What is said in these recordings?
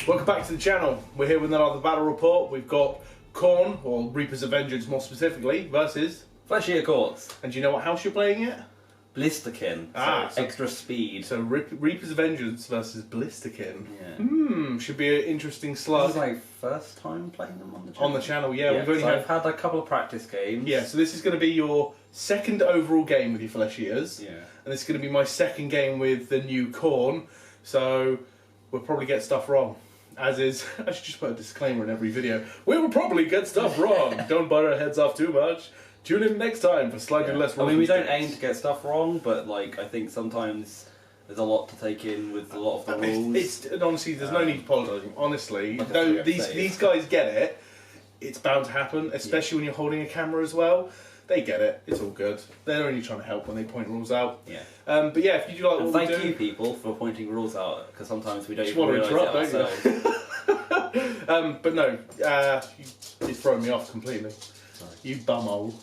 Welcome back to the channel. We're here with another battle report. We've got Khorne, or Reapers of Vengence more specifically, versus Fleshy Courts. And do you know what house you're playing it? Blisterkin. So extra speed. So Reapers of Vengeance versus Blisterkin. Yeah. Should be an interesting slug. This is like first time playing them on the channel. On the channel, yeah. We've only I've had a couple of practice games. Yeah, so this is going to be your second overall game with your Flesh Eaters. Yeah. And this is going to be my second game with the new Khorne. So we'll probably get stuff wrong. As is, I should just put a disclaimer in every video. We will probably get stuff wrong. Don't bite our heads off too much. Tune in next time for slightly less wrong. I mean, we don't aim to get stuff wrong, but like I think sometimes there's a lot to take in with a lot of the rules. And honestly, there's no need to apologising. Honestly, though these guys get it. It's bound to happen, especially when you're holding a camera as well. They get it. It's all good. They're only trying to help when they point rules out. Yeah. But yeah, if you do like what we do, thank you people for pointing rules out, because sometimes we don't just even want to realise interrupt, it ourselves. don't you? But no, you're throwing me off completely. Sorry. You bumhole.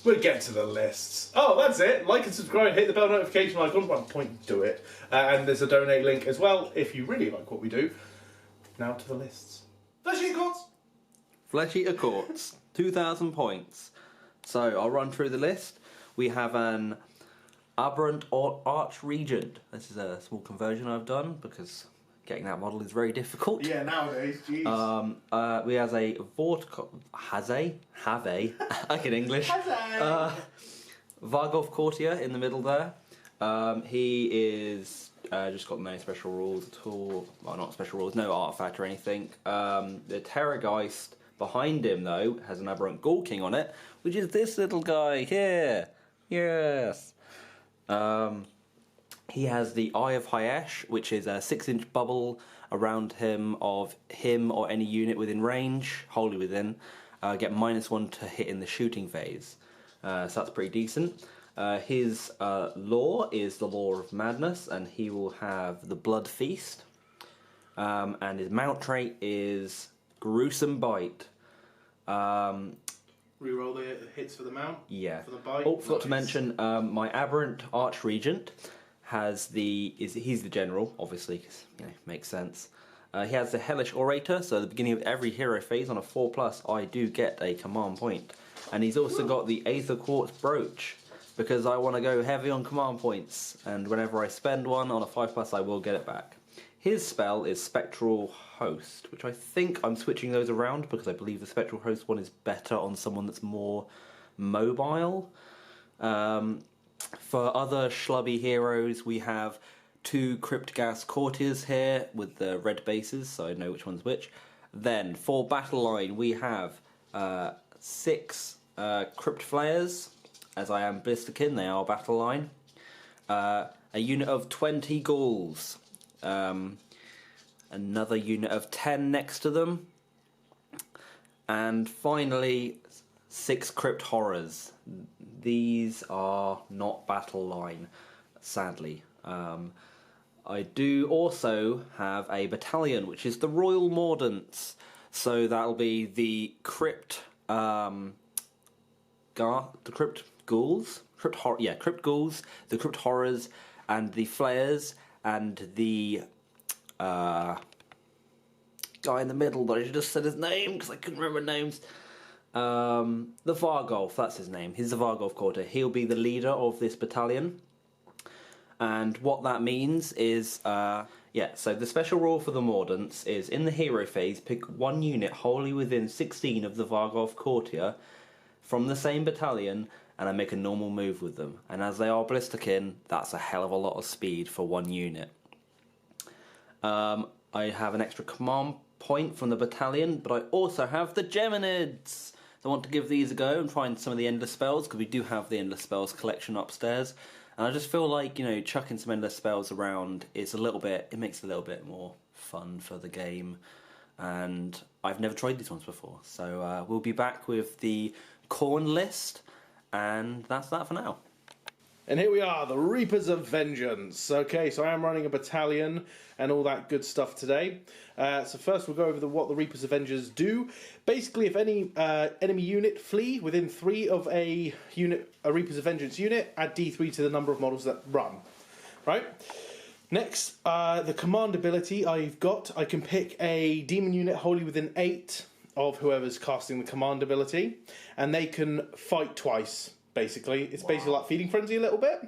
We'll get to the lists. Oh, that's it. Like and subscribe, hit the bell notification icon. One point to it. And there's a donate link as well if you really like what we do. Now to the lists. Fleshy Courts. Fleshy Courts, 2,000 points. So I'll run through the list. We have an Aberrant Archregent. This is a small conversion I've done because getting that model is very difficult. Yeah, nowadays, jeez. We have a have a I can English. Varghulf Courtier in the middle there. He is just got no special rules at all. Well, not special rules, no artifact or anything. The Terrorgeist behind him though has an Aberrant Ghoul King on it, which is this little guy here. Yes. He has the Eye of Hyesh, which is a 6-inch bubble around him of him or any unit within range, wholly within. Get -1 to hit in the shooting phase. So that's pretty decent. His lore is the Lore of Madness, and he will have the Blood Feast. And his mount trait is Gruesome Bite. Reroll the hits for the mount. Yeah. For the bite. Oh, forgot to mention, my Aberrant Archregent has he's the general, obviously, because makes sense. He has the Hellish Orator, so at the beginning of every hero phase on a 4+, I do get a command point. And he's also got the Aether Quartz Brooch, because I want to go heavy on command points, and whenever I spend one on a 5+, I will get it back. His spell is Spectral Host, which I think I'm switching those around, because I believe the Spectral Host one is better on someone that's more mobile. For other schlubby heroes, we have 2 Cryptgas Courtiers here with the red bases, so I know which one's which. Then, for Battle Line, we have 6 Crypt Flayers, as I am Blisterkin, they are Battle Line. A unit of 20 Ghouls. Another unit of 10 next to them. And finally, 6 Crypt Horrors. These are not Battle Line, sadly. I do also have a battalion, which is the Royal Mordants. So that'll be the Crypt Ghouls, Crypt Ghouls, the Crypt Horrors, and the Flayers, and the guy in the middle that I just said his name because I couldn't remember names. The Varghulf, that's his name. He's the Varghulf Courtier. He'll be the leader of this battalion. And what that means is, so the special rule for the Mordants is in the hero phase, pick 1 unit wholly within 16 of the Varghulf Courtier from the same battalion, and I make a normal move with them. And as they are Blisterkin, that's a hell of a lot of speed for 1 unit. I have an extra command point from the battalion, but I also have the Geminids. So I want to give these a go and find some of the Endless Spells, because we do have the Endless Spells collection upstairs. And I just feel like, chucking some Endless Spells around is it makes it a little bit more fun for the game. And I've never tried these ones before. So we'll be back with the Khorne list, and that's that for now. And here we are, the Reapers of Vengeance. Okay, so I am running a battalion and all that good stuff today. So first we'll go over what the Reapers of Vengeance do. Basically, if any enemy unit flee within 3 of a Reapers of Vengeance unit, add D3 to the number of models that run. Right? Next, the command ability I can pick a demon unit wholly within 8 of whoever's casting the command ability, and they can fight twice, basically. It's basically like Feeding Frenzy a little bit.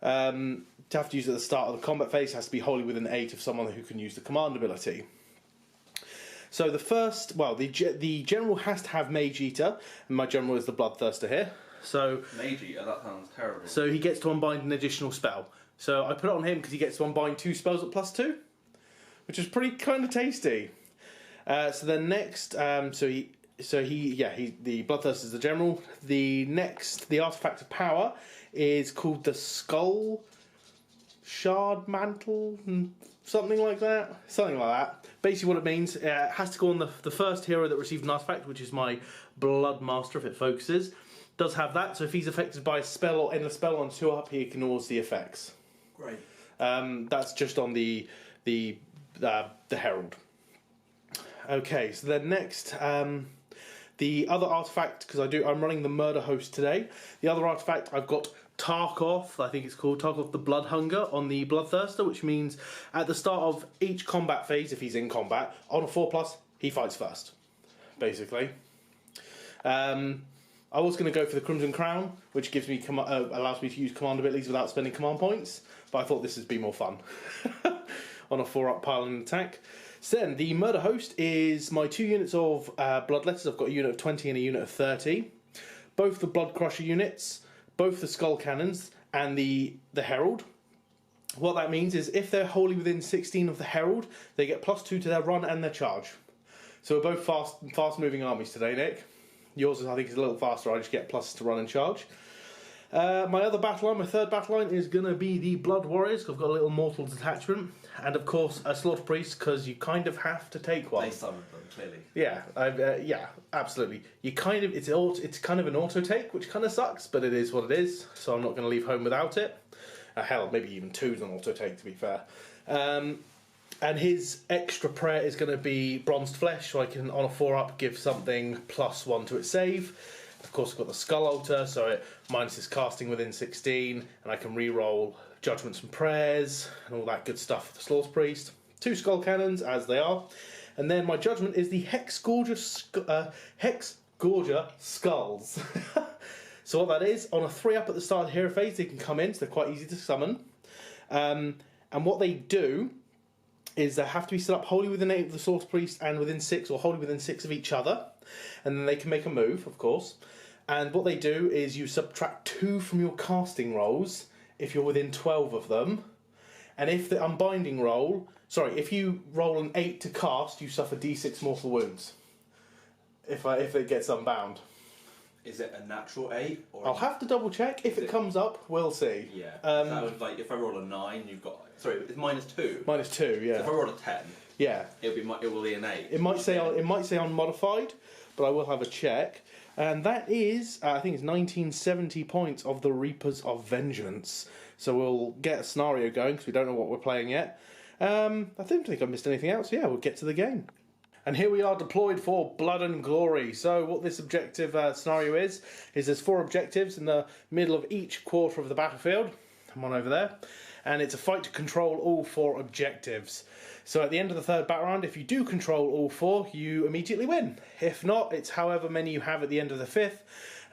To have to use it at the start of the combat phase, has to be wholly within 8 of someone who can use the command ability. So the general has to have Mage Eater, and my general is the Bloodthirster here. So Mage Eater, that sounds terrible. So he gets to unbind an additional spell. So I put it on him because he gets to unbind 2 spells at +2, which is pretty kind of tasty. So then next, the Bloodthirster is the general. The artifact of power is called the Skull Shard Mantle, something like that. Basically what it means, it has to go on the first hero that received an artifact, which is my Blood Master if it focuses. Does have that, so if he's affected by a spell or endless spell on 2 up, he ignores the effects. Great. That's just on the Herald. Okay, so then next, the other artifact, because I'm running the Murder Host today. The other artifact, I've got Tarkov, I think it's called Tarkov the Blood Hunger on the Bloodthirster, which means at the start of each combat phase, if he's in combat, on a 4+, he fights first, basically. I was going to go for the Crimson Crown, which gives me allows me to use command abilities without spending command points, but I thought this would be more fun on a 4-up piling attack. So then, the Murder Host is my 2 units of Bloodletters. I've got a unit of 20 and a unit of 30. Both the Blood Crusher units, both the Skull Cannons, and the Herald. What that means is if they're wholly within 16 of the Herald, they get +2 to their run and their charge. So we're both fast-moving armies today, Nick. Yours, I think, is a little faster. I just get + to run and charge. My other battle line, my third battle line, is going to be the Blood Warriors. I've got a little Mortal Detachment. And, of course, a Slaughter Priest, because you kind of have to take one. They summoned them, clearly. Yeah, absolutely. It's kind of an auto-take, which kind of sucks, but it is what it is. So I'm not going to leave home without it. Hell, maybe even 2's an auto-take, to be fair. And his extra prayer is going to be Bronzed Flesh, so I can, on a 4-up, give something +1 to its save. Of course, I've got the Skull Altar, so it minuses casting within 16, and I can re-roll Judgments and Prayers, and all that good stuff for the Slaughter Priest. 2 Skull Cannons, as they are. And then my Judgment is the Hex Gorger Skulls. So what that is, on a 3-up at the start of the hero phase, they can come in, so they're quite easy to summon. And what they do is they have to be set up wholly within 8 of the Slaughter Priest and within 6, or wholly within 6 of each other. And then they can make a move, of course. And what they do is you subtract 2 from your casting rolls if you're within 12 of them. And if the unbinding roll... Sorry, if you roll an 8 to cast, you suffer D6 mortal wounds. If it gets unbound. Is it a natural 8? Or I'll have to double check. If it comes up, we'll see. Yeah. That would, like, if I roll a 9, you've got... Sorry, it's -2. -2, yeah. So if I roll a 10, yeah, it will be an 8. It might say unmodified, but I will have a check. And that is, I think it's 1970 points of the Reapers of Vengeance. So we'll get a scenario going, because we don't know what we're playing yet. I don't think I've missed anything else. Yeah, we'll get to the game. And here we are deployed for Blood and Glory. So what this objective scenario is there's 4 objectives in the middle of each quarter of the battlefield. Come on over there. And it's a fight to control all 4 objectives. So at the end of the 3rd battle round, if you do control all 4, you immediately win. If not, it's however many you have at the end of the 5th.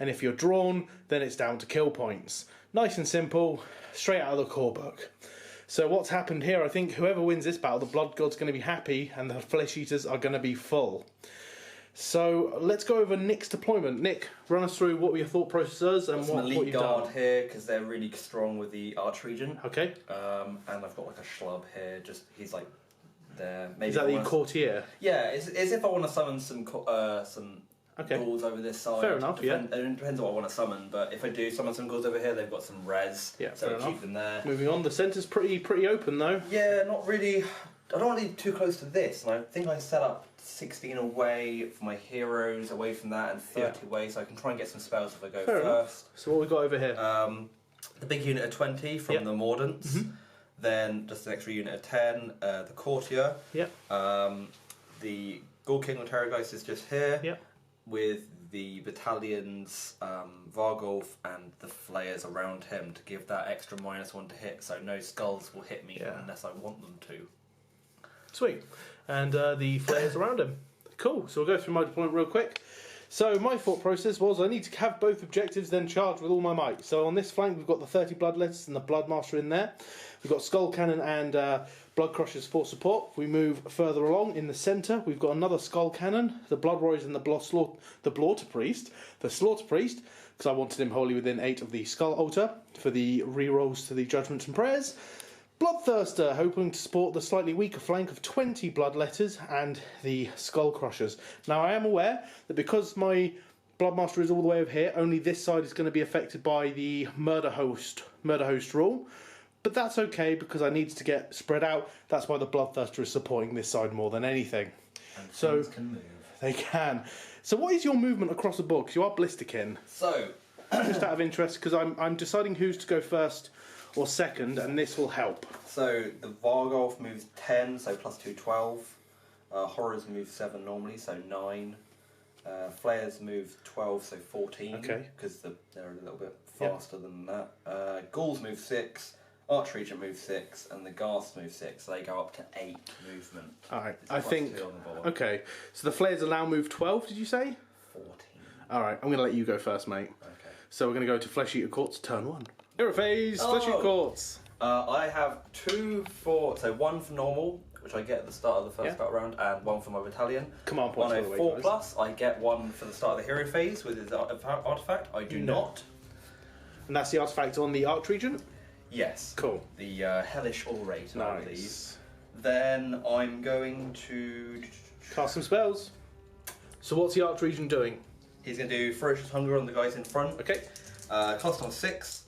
And if you're drawn, then it's down to kill points. Nice and simple, straight out of the core book. So what's happened here, I think whoever wins this battle, the Blood God's going to be happy and the Flesh Eaters are going to be full. So let's go over Nick's deployment. Nick, run us through what your thought process is and what you've guard done. here because they're really strong with the archery region. Okay. And I've got like a schlub here. He's like there. Maybe is that the courtier? Yeah, it's if I want to summon some ghouls over this side. Fair enough. Yeah. It depends on what I want to summon, but if I do summon some ghouls over here, they've got some res. Yeah. So I keep them there. Moving on, the centre's pretty open though. Yeah, not really. I don't want to be too close to this, and I think I set up 16 away for my heroes, away from that, and 30 away, so I can try and get some spells if I go Fair first. Enough. So what we got over here? The big unit of 20 from the Mordants, then just an extra unit of 10, the Courtier. Yep. The Ghoul King or Terrorgeist is just here, with the battalion's Vargolf and the flayers around him to give that extra -1 to hit, so no skulls will hit me unless I want them to. Sweet. And the flares around him. Cool. So we'll go through my deployment real quick. So my thought process was I need to have both objectives, then charge with all my might. So on this flank we've got the 30 Bloodletters and the Bloodmaster in there. We've got Skull Cannon and Blood Crushers for support. We move further along in the centre. We've got another Skull Cannon, the Blood Warriors and the Slaughter Priest. The Slaughter Priest, because I wanted him wholly within 8 of the Skull Altar for the rerolls to the Judgments and Prayers. Bloodthirster, hoping to support the slightly weaker flank of 20 Bloodletters and the Skull Crushers. Now I am aware that because my Bloodmaster is all the way over here, only this side is going to be affected by the Murder Host rule. But that's okay because I need to get spread out. That's why the Bloodthirster is supporting this side more than anything. And so things can move. They can. So what is your movement across the board? 'Cause you are Blisterkin. So, just out of interest, because I'm deciding who's to go first or second, and this will help. So the Vargolf moves 10, so +2, 12. Horrors move 7 normally, so 9. Flayers move 12, so 14. Okay. Because they're a little bit faster than that. Ghouls move 6. Archregent moves 6, and the Ghast move 6, so they go up to 8 movement. Alright, It's I think. +2 on the board. Okay, so the flares allow move 12, did you say? 14. Alright, I'm going to let you go first, mate. Okay. So we're going to go to Flesh Eater Courts, turn 1. Hero phase, Flesh Eater Courts. I have 2 for, so 1 for normal, which I get at the start of the first battle round, and 1 for my battalion. Command points, On by a the way, 4 guys. plus, I get 1 for the start of the hero phase with his artifact. I do not. And that's the artifact on the Archregent? Yes. Cool. The Hellish Orate, I believe. Nice. Then I'm going to Cast some spells. So what's the Archregent doing? He's going to do Ferocious Hunger on the guys in front. Okay. Cost on 6.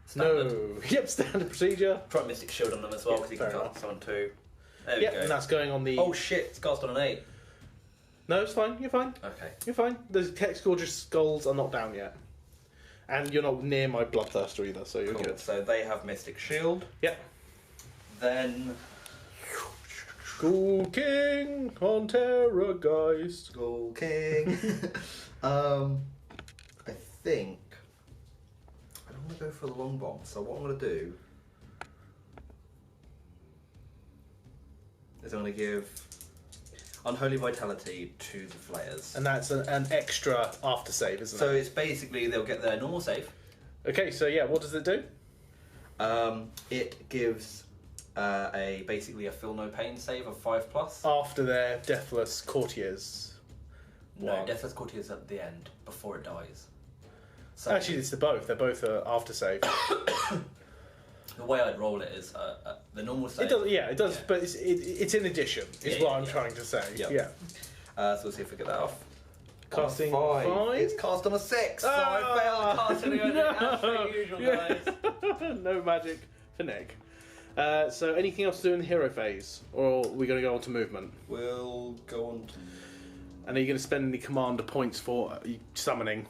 Standard. No. Yep, standard procedure. Try Mystic Shield on them as well, because he can cast on 2. There we go. And that's going on the... Oh shit, it's cast on an 8. No, it's fine. You're fine. Okay. You're fine. The Hex Gorgeous Skulls are not down yet. And you're not near my Bloodthirster either, so you're Cool. good. So they have Mystic Shield. Yep. Then Ghoul King on Terrorgeist. Ghoul King. I think I don't want to go for the long bomb. So what I'm going to do is I'm going to give Unholy Vitality to the Flayers. And that's an extra after save, isn't So it? it's basically they'll get their normal save. Okay, so yeah, what does it do? It gives basically a feel no pain save of 5+. After their Deathless Courtiers. No, one. Deathless Courtier is at the end before it dies. So Actually, it's both. They're both after save. the way I'd roll it is the normal save. It does, yeah, it does, but it's in addition, is what I'm trying to say. Yeah. Yeah. So we'll see if we get that off. Casting On a 5. It's cast on a 6, so I failed casting it as per usual, guys. No magic for Nick. So anything else to do in the hero phase? Or are we going to go on to movement? We'll go on to... And are you going to spend any commander points for summoning?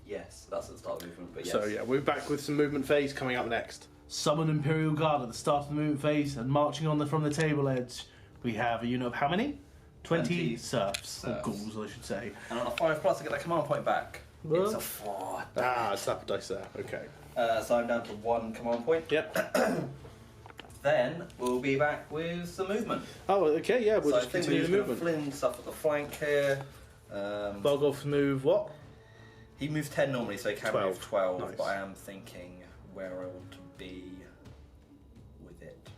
Yes, that's at the start of movement, but yes. So yeah, we're back with some movement phase coming up next. Summon Imperial Guard at the start of the movement phase, and marching on from the table edge, we have a unit of how many? 20 serfs. Or ghouls, I should say. And on a 5+, I get that command point back. What? It's a 4. It's up dice there. Okay. So I'm down to 1 command point. Yep. Then we'll be back with some movement. Oh, okay, yeah, we'll So I just think continue we're the just going to movement. fling stuff at the flank here. Volgolf move what? He moves 10 normally, so he can 12. move 12, Nice. but I am thinking where I want to be with it.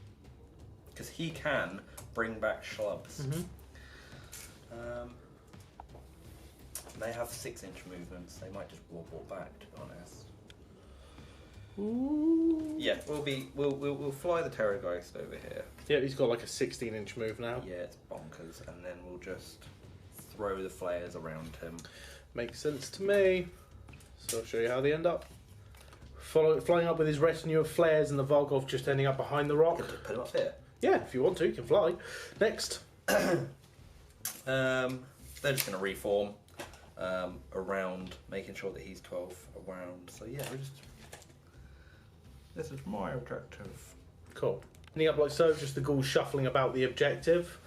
Because he can bring back schlubs. They have 6-inch movements, they might just wobble back, to be honest. Ooh. Yeah, we'll fly the Terrorgeist over here. Yeah, he's got like a 16-inch move now. Yeah, it's bonkers, and then we'll just throw the flares around him. Makes sense to me. So I'll show you how they end up. Flying up with his retinue of flares and the Volgolf just ending up behind the rock. Put him up here. Yeah, if you want to, you can fly. Next. They're just going to reform around, making sure that he's 12 around. So yeah, this is my objective. Cool. Ending up like so, just the ghouls shuffling about the objective.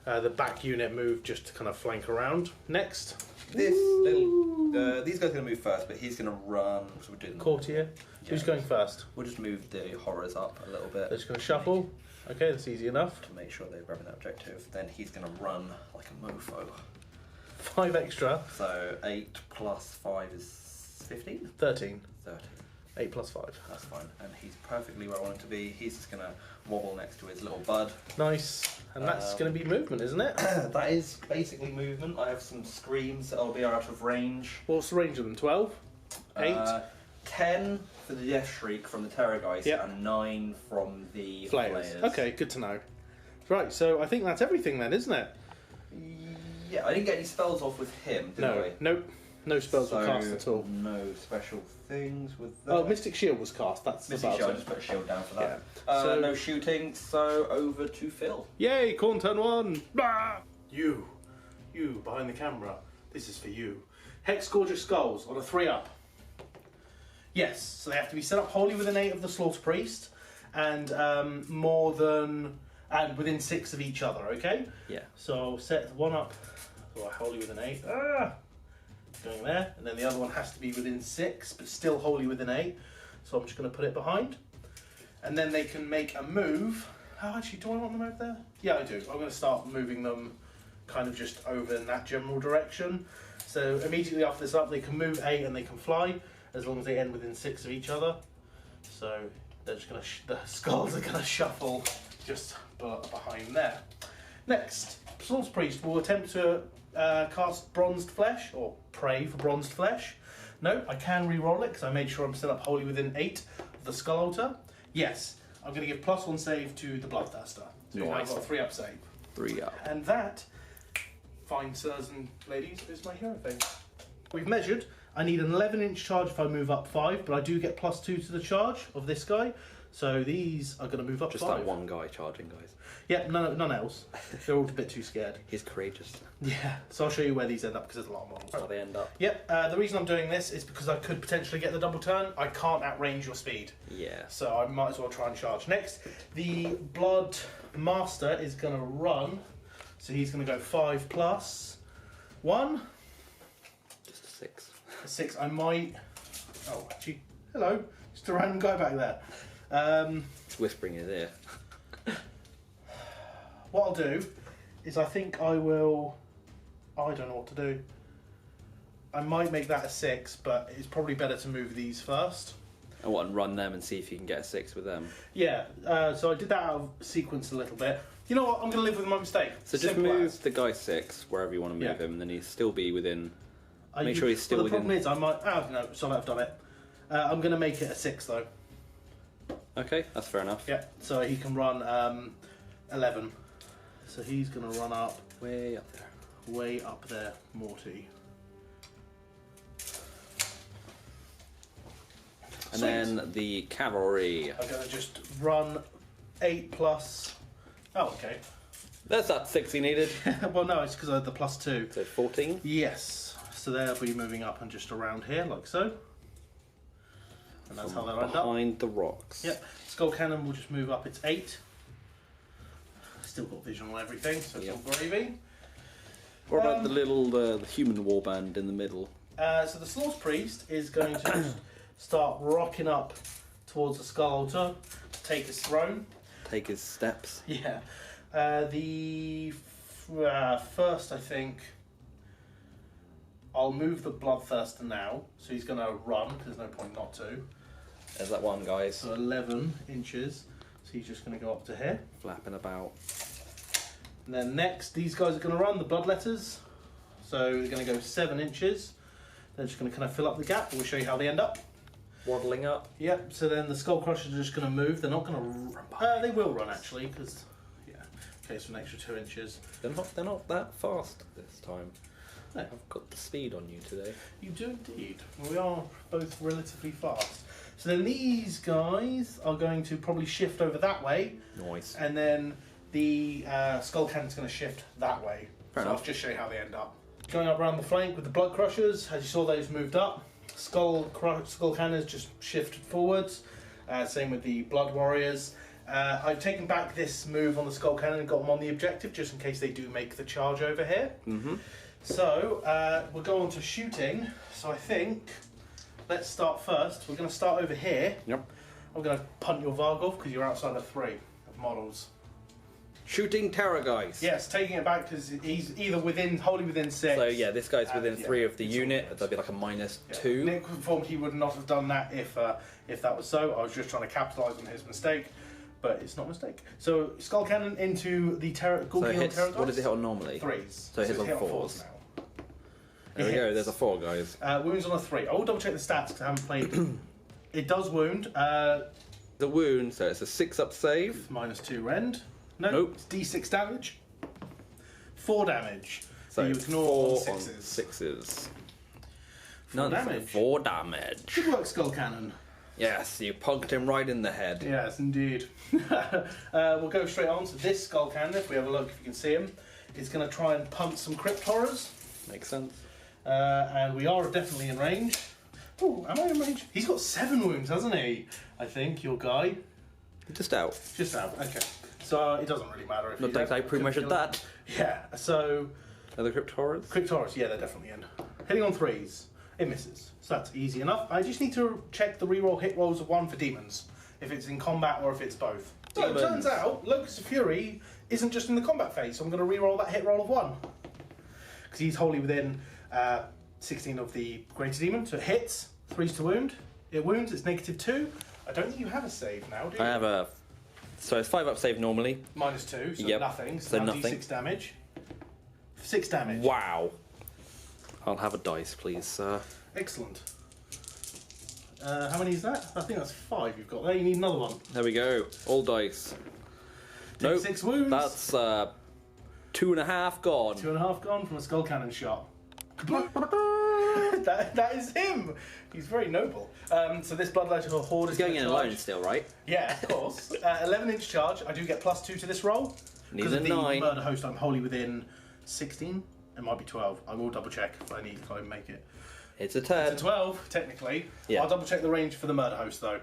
The back unit move just to kind of flank around. Next. This little, these guys are going to move first, but he's going to run. So we're doing Courtier. Yeah. Who's going first? We'll just move the horrors up a little bit. They're just going to shuffle. Okay, that's easy enough. To make sure they're grabbing that objective. Then he's going to run like a mofo. 5 extra. So 8 plus 5 is 15? 13. 13. 8 plus 5. That's fine. And he's perfectly where I want him to be. He's just going to wobble next to his little bud. Nice. And that's going to be movement, isn't it? That is basically movement. I have some screams that will be out of range. What's the range of them? 12? 8? 10 for the Death Shriek from the Terrorgeist, Yep. and 9 from the Flayers. Flayers. Okay, good to know. Right, so I think that's everything then, isn't it? Yeah, I didn't get any spells off with him, did I? Nope. No spells were cast at all. No special things with that. Oh, Mystic Shield was cast. That's Mystic about Shield, I it. just put a shield down for that. Yeah. So- No shooting, so over to Phil. Yay, Khorne turn 1! Bah! You behind the camera, this is for you. Hex Gorgeous Skulls on a 3-up. Yes, so they have to be set up wholly within 8 of the Slaughter Priest, and and within 6 of each other, okay? Yeah. So I'll set one up, so wholly within 8. Going there, and then the other one has to be within 6, but still wholly within 8. So I'm just going to put it behind. And then they can make a move. Oh, actually, do I want them over there? Yeah, I do. I'm going to start moving them kind of just over in that general direction. So immediately after this up, they can move 8 and they can fly, as long as they end within 6 of each other. So they're just going to the skulls are going to shuffle just behind there. Next, Slaughter Priest will attempt to cast Bronzed Flesh, or pray for Bronzed Flesh. No, I can re-roll it because I made sure I'm set up wholly within 8 of the Skull Altar. Yes, I'm going to give +1 save to the Bloodthirster. So now I've got a 3-up save. 3-up. And that, fine sirs and ladies, is my hero thing. We've measured. I need an 11-inch charge if I move up 5, but I do get +2 to the charge of this guy. So these are going to move up Just 5. that one guy charging, guys. Yep, none else. They're all a bit too scared. He's courageous. Yeah, so I'll show you where these end up because there's a lot of models. That's how they end up. Yep, the reason I'm doing this is because I could potentially get the double turn. I can't outrange your speed. Yeah. So I might as well try and charge. Next, the Blood Master is going to run. So he's going to go 5 plus 1. Just a 6. A 6. I might... Oh, actually, hello. Just a random guy back there. It's whispering in his ear. What I'll do is I think I will... I don't know what to do. I might make that a 6, but it's probably better to move these first. And run them and see if you can get a 6 with them. Yeah, so I did that out of sequence a little bit. You know what? I'm going to live with my mistake. So just Simple move as. the guy 6 wherever you want to move Yeah. him, and then he'll still be within. Are Make you- sure he's still well, the within. problem is I might... Oh, no, sorry, I've done it. I'm going to make it a 6, though. Okay, that's fair enough. Yeah, so he can run 11. So he's going to run up... Way up there. Way up there, Morty. And Sweet. then the cavalry. I'm going to just run 8 plus... Oh, okay. That's that 6 he needed. Well, no, it's because I had the +2. So 14. Yes. So they'll be moving up and just around here, like so. And that's how they'll end up. Behind the rocks. Yep. Skull Cannon will just move up. It's 8. Still got vision on everything, so it's Yep. all gravy. What about the little the human warband in the middle? So the Slaughter Priest is going to just start rocking up towards the Skull Altar to take his throne. Take his steps. Yeah. First, I think I'll move the Bloodthirster now, so he's going to run. There's no point not to. There's that one, guys. So 11 inches. So he's just going to go up to here. Flapping about. And then next, these guys are going to run the Bloodletters. So they're going to go 7 inches. They're just going to kind of fill up the gap. We'll show you how they end up. Waddling up. Yep. So then the Skull Crushers are just going to move. They're not going to run. They will run actually, because okay, so an extra 2 inches. They're not that fast this time. No. I've got the speed on you today. You do indeed. We are both relatively fast. So then these guys are going to probably shift over that way, Nice. and then the Skull Cannon's going to shift that way. Fair so enough. I'll just show you how they end up. Going up around the flank with the Blood Crushers, as you saw, those moved up. Skull Cannons just shifted forwards. Same with the Blood Warriors. I've taken back this move on the Skull Cannon and got them on the objective, just in case they do make the charge over here. So, we'll go on to shooting. So I think, let's start first. We're going to start over here. Yep. I'm going to punt your Vargolf because you're outside of 3 of models. Shooting Terrorgeist. Yes, taking it back because he's either wholly within 6. So yeah, this guy's within 3 of the unit. That'd be like a -2. Nick informed he would not have done that if that was so. I was just trying to capitalise on his mistake, but it's not a mistake. So Skull Cannon into the So it hits, Terrorgeist. what does it hit on normally? 3s. So it hits on it's 4s. now. There we go. There's a 4, guys. Wounds on a 3. I will double check the stats because I haven't played. It does wound. The wound, so it's a 6-up save. -2 rend. No, Nope. it's D6 damage. 4 damage. So you ignore 4 on on 6s. 6s. 4 damage. 4 damage. Good work, Skull Cannon. Yes, you punked him right in the head. Yes, indeed. We'll go straight on to this Skull Cannon. If we have a look, if you can see him, it's going to try and punt some Crypt Horrors. Makes sense. And we are definitely in range. Oh, am I in range? He's got 7 wounds, hasn't he? I think, your guy. Just out. Just out, okay. So it doesn't really matter if Not that I pre-measured that. Yeah, so... Are the Crypt Horrors? Crypt Horrors, yeah, they're definitely in. Hitting on 3s, it misses. So that's easy enough. I just need to check the reroll hit rolls of 1 for demons. If it's in combat or if it's both. So it turns out, Locust of Fury isn't just in the combat phase, so I'm going to reroll that hit roll of 1. Because he's wholly within 16 of the Greater Demon, so it hits, 3s to wound. It wounds, it's -2. I don't think you have a save now, do you? I have a... So it's 5-up save normally. -2, so Yep. nothing. So now nothing. D6 damage. 6 damage. Wow. I'll have a dice, please, sir. Excellent. How many is that? I think that's 5 you've got there. You need another one. There we go. All dice. Nope. 6 wounds. That's 2.5 gone. 2.5 gone from a Skull Cannon shot. that is him. He's very noble. So this Bloodlight Horde is Going in alone charge. still, right? Yeah, of course. 11-inch charge. I do get +2 to this roll. Needs a of the 9. Murder Host, I'm wholly within 16. It might be 12. I will double check if I make it. It's a 10. It's a 12, technically. Yeah. I'll double check the range for the Murder Host, though.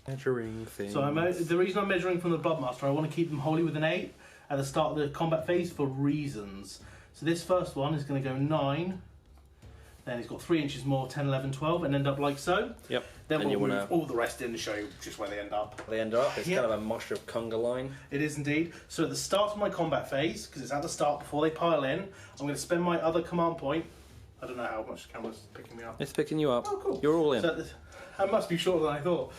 Measuring things. So the reason I'm measuring from the Bloodmaster, I want to keep them wholly within 8 at the start of the combat phase for reasons. So this first one is going to go 9. Then he's got 3 inches more, 10, 11, 12, and end up like so. Yep. Then And we'll you move wanna- all the rest in to show you just where they end up. They end up. It's Yep. kind of a mosh of conga line. It is indeed. So at the start of my combat phase, because it's at the start before they pile in, I'm going to spend my other command point. I don't know how much the camera's picking me up. It's picking you up. Oh, cool. You're all in. So that must be shorter than I thought.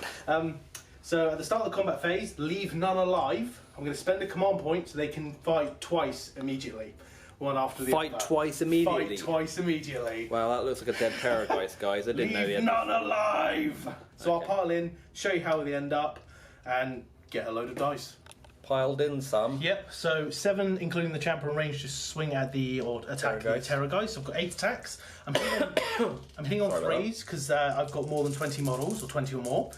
So at the start of the combat phase, leave none alive. I'm going to spend a command point so they can fight twice immediately. One after the Fight other. twice immediately. Fight twice immediately. Wow, that looks like a dead Terrorgeist, guys. I didn't know Leave yet. none alive! So Okay. I'll pile in, show you how they end up, and get a load of dice. Piled in some. Yep, so 7, including the champion range, to swing at or attack the Terrorgeist. I've got 8 attacks. I'm hitting on Sorry about 3s because I've got more than 20 models, or 20 or more.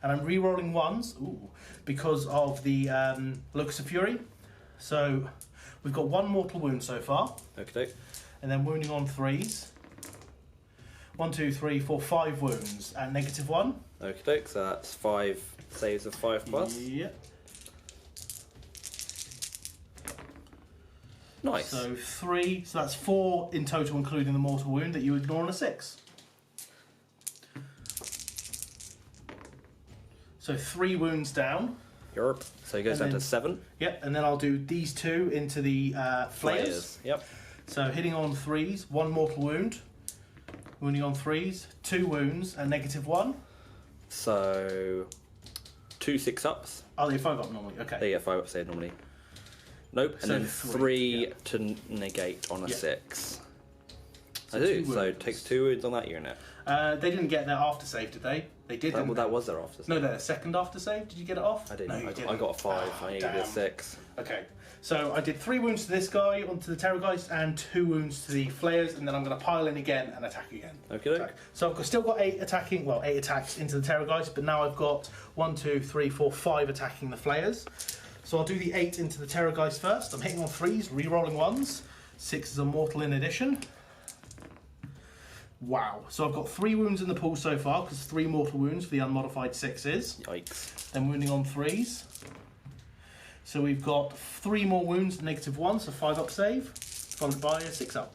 And I'm re-rolling 1s because of the Locust of Fury. So we've got 1 mortal wound so far, Okay. and then wounding on 3s. 1, 2, 3, 4, 5 wounds at -1. Okay, so that's 5 saves of 5 plus. Yep. Nice. So 3, so that's 4 in total, including the mortal wound that you ignore on a 6. So 3 wounds down. Europe. So he goes And down to then- 7. Yep, and then I'll do these 2 into the flayers. Yep. So hitting on 3s, 1 mortal wound. Wounding on 3s, 2 wounds at -1. So 2 6-ups. Oh, they 5 up normally. Okay. They get 5 up save normally. Nope. And So then 3, 3 to negate on a Yeah. 6. So I do. 2 So wounds. takes 2 wounds on that unit. They didn't get their after save, did they? They did. Well, didn't that they? was their after. No, their second after save. Did you get it off? I didn't. No, you I didn't. got a 5. Oh, I needed a damn. 6. Okay, so I did 3 wounds to this guy, onto the Terrorgeist, and 2 wounds to the Flayers, and then I'm going to pile in again and attack again. Okay. Attack. So still got 8 attacking, well, 8 attacks into the Terrorgeist, but now I've got 1, 2, 3, 4, 5 attacking the Flayers. So I'll do the 8 into the Terrorgeist first. I'm hitting on 3s, re-rolling 1s. 6 is a mortal in addition. Wow. So I've got 3 wounds in the pool so far, because 3 mortal wounds for the unmodified 6s. Yikes. Then wounding on 3s. So we've got 3 more wounds, -1, so 5 up save, followed by a 6 up.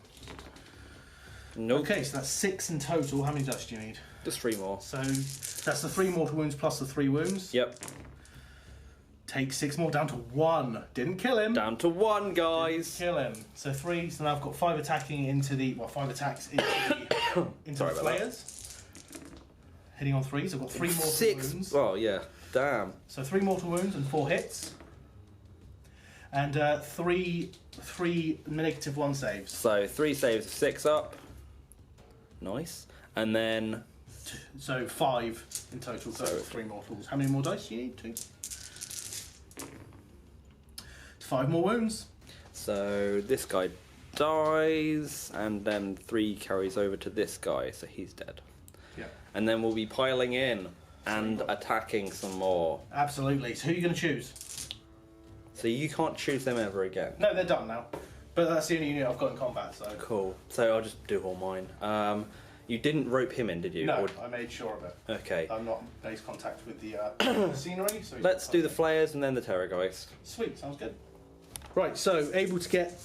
Nope. Okay, so that's 6 in total. How many dice do you need? Just 3 more. So that's the 3 mortal wounds plus the 3 wounds. Yep. Take 6 more down to 1. Didn't kill him. Down to 1, guys. Didn't kill him. So 3. So now I've got 5 attacking into the 5 attacks into the Sorry about flayers. Hitting on 3s. I've got 3 mortal 6. wounds. Oh yeah. Damn. So 3 mortal wounds and 4 hits. And 3 -1 saves. So 3 saves, 6 up. Nice. And then So 5 in total. So 3 mortals. How many more dice do you need? 2. 5 more wounds. so this guy dies, and then 3 carries over to this guy, so he's dead. Yeah. And then we'll be piling in and attacking some more. Absolutely. So who are you going to choose? So you can't choose them ever again. No, they're done now. But that's the only unit I've got in combat, so... Cool. So I'll just do all mine. You didn't rope him in, did you? No, I made sure of it. Okay. I'm not in base contact with the scenery, so... Let's do the flayers and then the Terrorgeist. Sweet, sounds good. Right, so able to get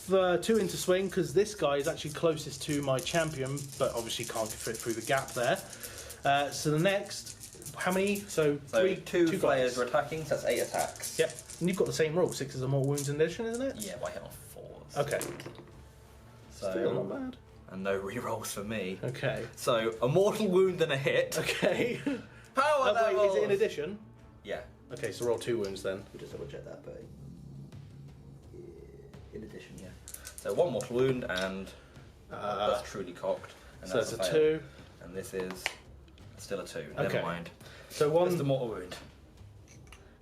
2 into swing, because this guy is actually closest to my champion, but obviously can't fit through the gap there. So the next... How many? So 3, 2 2 flayers guys. are attacking, so that's 8 attacks. Yep. And you've got the same rule, 6 or more wounds in addition, isn't it? Yeah, but I hit on 4s. Okay. So, Still not bad. And no rerolls for me. Okay. So, a mortal wound and a hit. Okay. Power Wait, levels! is it in addition? Yeah. Okay, so roll 2 wounds then. We'll just double check that, but... In addition, yeah. So 1 mortal wound and... that's truly cocked. And So that's that's a fail. 2. And this is still a 2. Okay. Never mind. So That's 1... the mortal wound.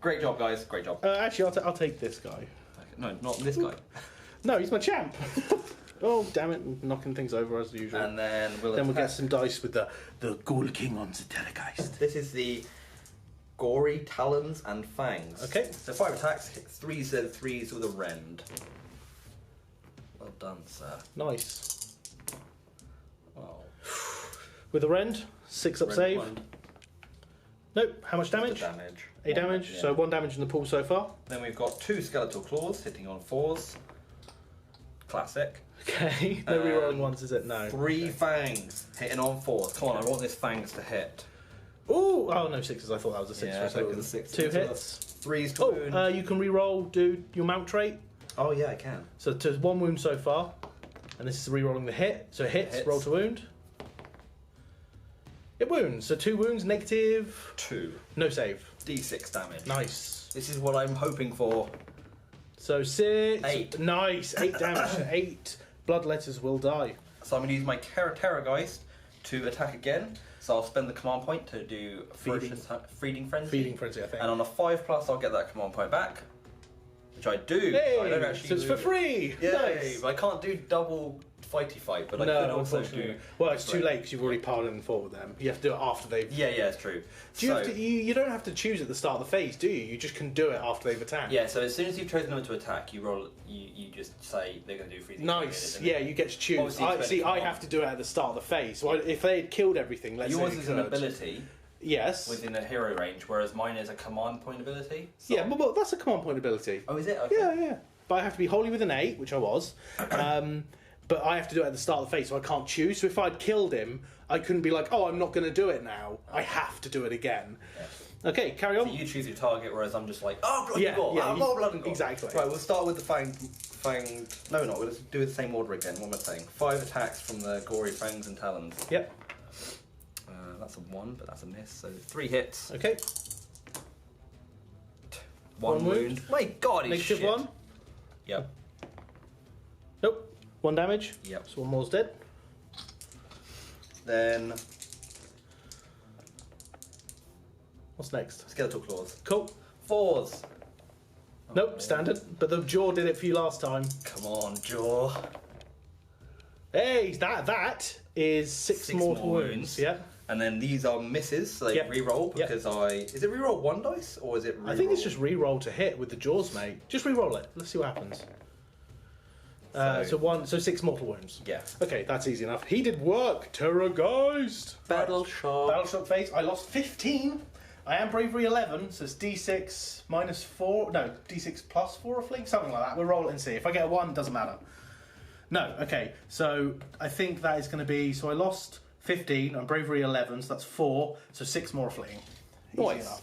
Great job, guys. Great job. Actually, I'll take this guy. Okay. No, not this guy. No, he's my champ. Oh, damn it, knocking things over as usual. And then we'll Then we'll attack. get some dice with the Ghoul King on the Terrorgeist. This is the Gory Talons and Fangs. Okay. So 5 attacks, 3 3s with a rend. Well done, sir. Nice. Oh. With a rend, 6 up Rend save. 1. Nope, how much damage? The damage. 8 damage, Yeah. so 1 damage in the pool so far. Then we've got 2 Skeletal Claws hitting on 4s. Classic. Okay, no rerolling ones, is it? No. 3 Fangs hitting on 4s. Come on, I want this Fangs to hit. Ooh, oh no, 6s, I thought that was a 6 Yeah, for I a thought it second. was a 6. 2 hits. 3s to wound. Oh, you can reroll, do your mount trait. Oh yeah, I can. So to 1 wound so far, and this is rerolling the hit. So it hits, roll to wound. It wounds, so 2 wounds, -2. No save. D6 damage. Nice. This is what I'm hoping for. So 6. 8. Nice, 8 damage. 8 bloodletters will die. So I'm going to use my Terrorgeist to attack again. So I'll spend the command point to do Feeding. Feeding Frenzy. Feeding frenzy, I think. And on a 5+, I'll get that command point back. Which I do. Hey, I don't actually so it's for free. Yay. Nice. But I can't do double fighty fight, but I No, could also unfortunately. do... Well, it's too late because you've already pardoned and fought with them. You have to do it after they've... Yeah, it's true. Do you, have to, you don't have to choose at the start of the phase, do you? You just can do it after they've attacked. Yeah, so as soon as you've chosen them to attack, you roll. You just say they're going to do freezing. Nice. Period, Yeah, you get to choose. Obviously, it's See, I better have to do it at the start of the phase. So if they had killed everything, let's yours say is it an occurred. ability Yes. within a hero range, whereas mine is a command point ability. So Yeah, but that's a command point ability. Oh, is it? Okay. Yeah. But I have to be wholly with an 8, which I was. But I have to do it at the start of the phase, so I can't choose. So if I'd killed him, I couldn't be like, oh, I'm not going to do it now. I have to do it again. Yeah. Okay, carry on. So you choose your target, whereas I'm just like, oh, blood and gore. yeah, More blood and gore. exactly. Right, we'll start with the fang. No, we're not. We'll just do it the same order again. What am I saying? 5 attacks from the gory fangs and talons. Yep. That's a 1, but that's a miss. So 3 hits. Okay. 1 wound. My God, he's shit. -1. Yep. Nope. 1 damage. Yep. So 1 more's dead. Then What's next? skeletal claws. Cool. 4s. Nope, standard. But the jaw did it for you last time. Come on, jaw. Hey, that is 6 6 mortal more wounds. wounds. Yep. And then these are misses, so they Yep. re-roll Yep. because Is it re-roll 1 dice or is it? I think it's just re-roll to hit with the jaws, mate. Just re-roll it. Let's see what happens. So 6 mortal wounds. Yeah. Okay, that's easy enough. He did work. Terrorgeist. Battle shock. Battle shock phase. I lost 15. I am bravery 11, so it's d6 minus 4. No, d6 plus 4 or fling, something like that. We'll roll it and see. If I get a 1, doesn't matter. No, okay. So I think that is going to be. So I lost 15. I'm bravery 11, so that's 4. So 6 more fleeing. Easy enough.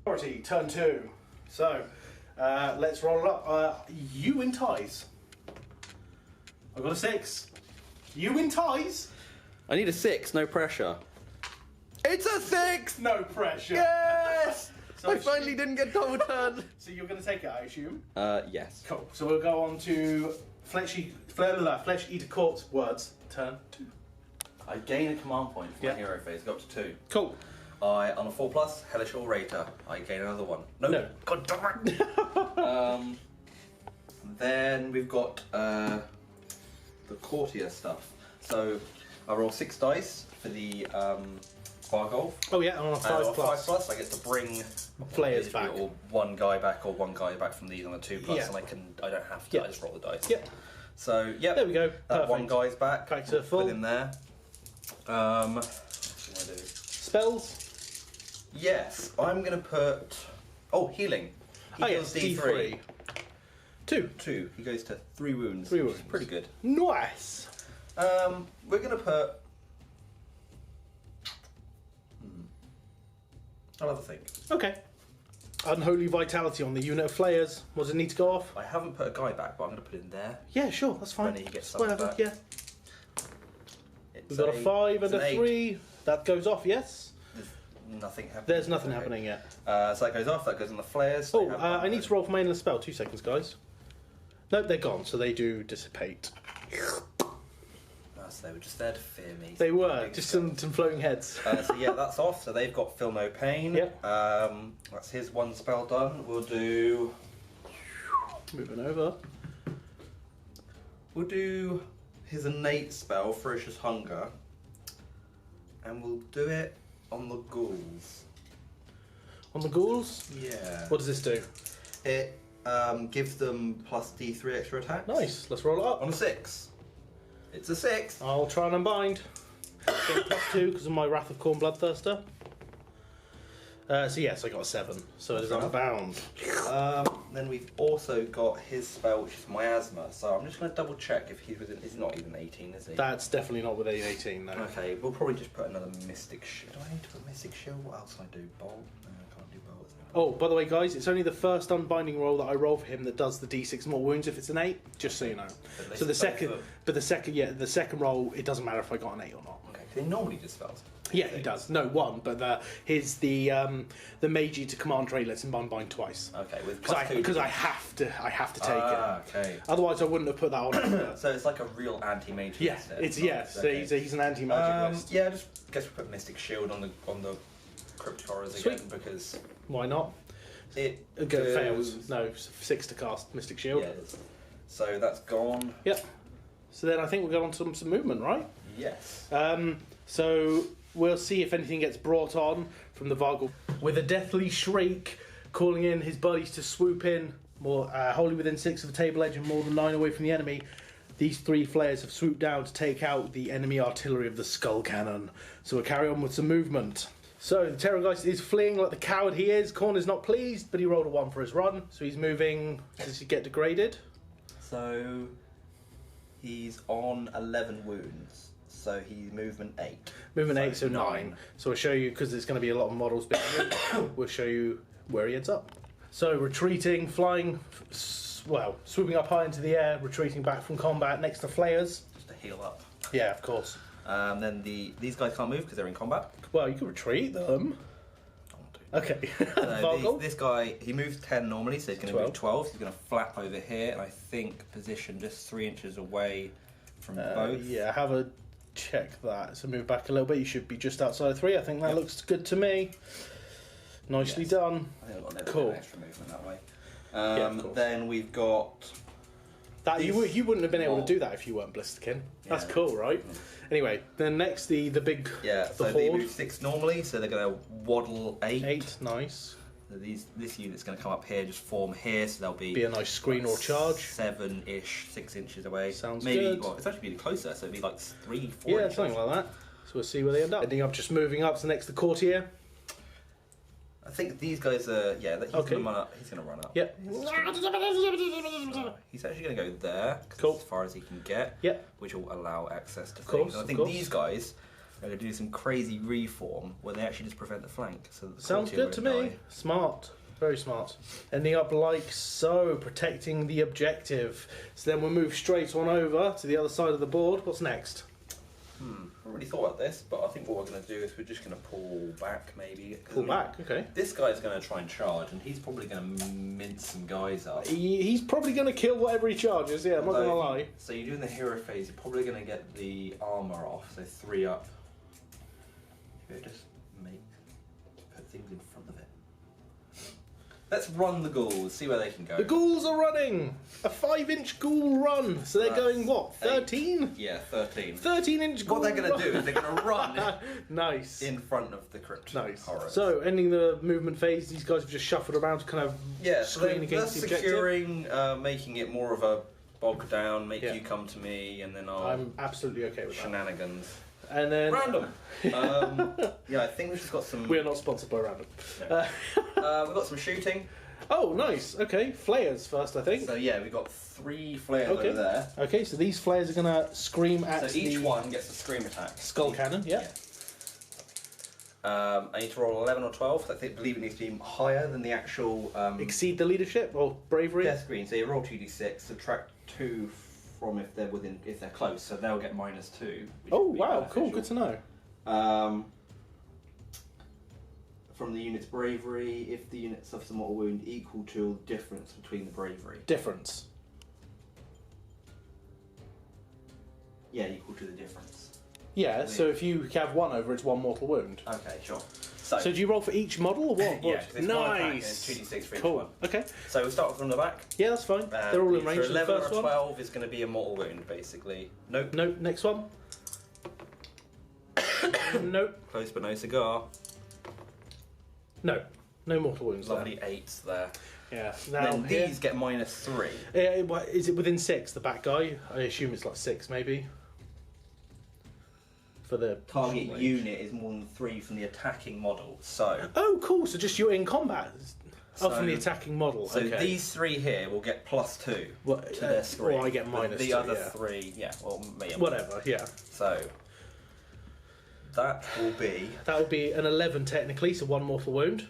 Authority, turn 2. So let's roll it up. You win ties. I've got a 6. You win ties. I need a 6, no pressure. It's a 6! No pressure. Yes! So I finally didn't get double turn. So you're going to take it, I assume? Yes. Cool. So we'll go on to Flesh Eater Corpse words. Turn 2. I gain a command point for Yeah. my hero phase, go up to 2. Cool. On a 4+, Hellish Orator, I gain another 1. No. God damn it! Then we've got the courtier stuff. So I roll 6 dice for the Vargolf. Oh yeah, I'm on a 5 And on a plus. 5+, I get to bring Flayers basically back. or one guy back or one guy back from these on a 2+, Yeah. and I don't have to. Yeah. I just roll the dice. Yep. So yeah, There we go. That one Perfect. guy's back. Back to full. Put him there. What do I do? Spells. Yes, I'm going to put... Oh, healing. He Oh deals yes, D3. 2. 2. He goes to 3 wounds. 3 which is wounds. pretty good. Nice. We're going to put... I'll have a think. Okay. Unholy Vitality on the unit of Flayers. Does it need to go off? I haven't put a guy back, but I'm going to put him there. Yeah, sure, that's fine. When he gets something Whatever, back. yeah. It's We've got a 5 it's and a an 3. That goes off, yes? There's nothing happening. There's nothing Okay. happening yet. So that goes off, that goes on the flares. Oh, I need to roll for my endless spell. 2 seconds, guys. Nope, they're gone, so they do dissipate. So they were just there to fear me. They were, just some floating heads. So yeah, that's off. So they've got Feel No Pain. Yep. That's his one spell done. We'll do Moving over. his innate spell, Ferocious Hunger, and we'll do it on the ghouls. On the ghouls, Yeah. what does this do? It gives them plus D3 extra attack. Nice, let's roll it up. On a 6. It's a 6. I'll try and unbind. Get +2 because of my Wrath of Khorne Bloodthirster. So yes, I got a 7. So it is unbound. Then we've also got his spell, which is Miasma. So I'm just going to double check if he's within. He's not even 18, is he? That's definitely not with 18, no. Okay, we'll probably just put another Mystic Shield. Do I need to put Mystic Shield? What else can I do? Bolt? No, I can't do Bolt. Oh, by the way, guys, it's only the first unbinding roll that I roll for him that does the d6 more wounds if it's an 8. Just so you know. But So they the both second, of- but the second roll, it doesn't matter if I got an 8 or not. Okay, they normally do spells. Yeah, he does. No, 1, but the Mage Eater command trait lets him unbind twice. Okay, with plus 2. Because I have to take it. Okay. Otherwise, I wouldn't have put that on. So it's like a real anti-mage. Yeah, instead. it's yeah. So Okay. he's an anti-magic list. Yeah, I just guess we put Mystic Shield on the Crypt Horrors Sweet. again because Why not? it Fails. No, 6 to cast Mystic Shield. Yeah, it is. So that's gone. Yep. So then I think we'll go on to some movement, right? Yes. So we'll see if anything gets brought on from the Vargol. With a deathly shriek, calling in his buddies to swoop in, more wholly within 6 of the table edge and more than 9 away from the enemy. These 3 flayers have swooped down to take out the enemy artillery of the Skull Cannon. So we'll carry on with some movement. So the Terrorgeist is fleeing like the coward he is. Khorne is not pleased, but he rolled a 1 for his run. So he's moving. Does he get degraded? So he's on 11 wounds. So he's movement 8. Movement So 8, so 9. So we'll show you, because there's going to be a lot of models being moved, we'll show you where he ends up. So retreating, flying, swooping up high into the air, retreating back from combat next to flayers. Just to heal up. Yeah, of course. Then these guys can't move because they're in combat. Well, you can retreat them. I won't do that. Okay. So Vargol? this guy, he moves 10 normally, so he's going to 12. move 12. He's going to flap over here, and I think position just 3 inches away from both. Yeah, have a check that. So move back a little bit. You should be just outside of 3. I think that looks good to me. Nicely Yes. done. I think I've got a little Cool. bit of extra movement that way. of course. Then we've got... That you wouldn't have been able Well- to do that if you weren't Blisterkin. That's Yeah. cool, right? Anyway, then next the big Yeah, the so they horde. move 6 normally, so they're going to waddle 8. 8, nice. This unit's going to come up here, just form here, so they'll Be a nice screen or charge. 7-ish, 6 inches away. Sounds maybe, good. Well, it's actually really closer, so it'd be like 3, 4 Yeah, inches. something like that. So we'll see where they end up. Ending up just moving up to next to courtier. I think these guys are, yeah, he's Okay. going to run up. He's going to run up. Yep. He's actually going to go there, 'cause Cool. as far as he can get, Yep. which will allow access to course, things. And I of think course. these guys are going to do some crazy reform where they actually just prevent the flank. So that the Sounds courtier good to won't me. die. Smart. Very smart. Ending up like so, protecting the objective. So then we'll move straight on over to the other side of the board. What's next? I haven't really thought about this, but I think what we're going to do is we're just going to pull back maybe. 'Cause, Pull back, okay. This guy's going to try and charge, and he's probably going to mince some guys up. He's probably going to kill whatever he charges, yeah, I'm not going to lie. So you're doing the hero phase, you're probably going to get the armour off, so 3 up. Maybe just put things in front of it. Let's run the ghouls, see where they can go. The ghouls are running! A 5-inch ghoul run! So they're That's going, what, 13? 8. Yeah, 13. 13-inch ghoul What they're going run. to do is they're going to run Nice. in front of the crypt. Nice. horrors. So, ending the movement phase, these guys have just shuffled around to kind of Yeah, so screen they're against the objective. securing, making it more of a bog down, make Yeah. you come to me, and then I'll I'm absolutely okay with that. shenanigans. And then... Random. Yeah, I think we've just got some. We're not sponsored by Random. No. We've got some shooting. Oh, nice. Okay, flares first, I think. So yeah, we've got 3 flares Okay. over there. Okay, so these flares are going to scream at So each the one gets a scream attack. skull cannon, yeah. I need to roll 11 or 12. I believe it needs to be higher than the actual Exceed the leadership or bravery. death screen. So you roll 2d6, subtract 2 from if they're close, so they'll get -2. which Oh, will be wow, cool, beneficial. good to know. From the unit's bravery, if the unit suffers a mortal wound equal to the difference between the bravery. Difference. Yeah, equal to the difference. Yeah, so if you have 1 over, it's 1 mortal wound. Okay, sure. So, So do you roll for each model or what? yeah, 'cause it's 1 attack and Nice. it's 2d6 for each Cool. one. Okay. So we'll start from the back. Yeah, that's fine. They're all in range So for the 11 first or one. 12 is going to be a mortal wound, basically. Nope. Nope. Next one. Nope. Close but no cigar. No. No mortal wounds Lovely 8s there. there. Yeah. Now, Then these get -3. is it within 6, the back guy? I assume it's like 6, maybe. For the Target short range. unit is more than 3 from the attacking model. So, Oh, cool. So just you're in combat. Oh, from the So- attacking model. so okay. these 3 here will get +2 What, to their screen. Or I get But -2. the other yeah. 3, yeah, well, maybe. Whatever. Yeah. So that will be That would be an 11 technically, so 1 mortal wound.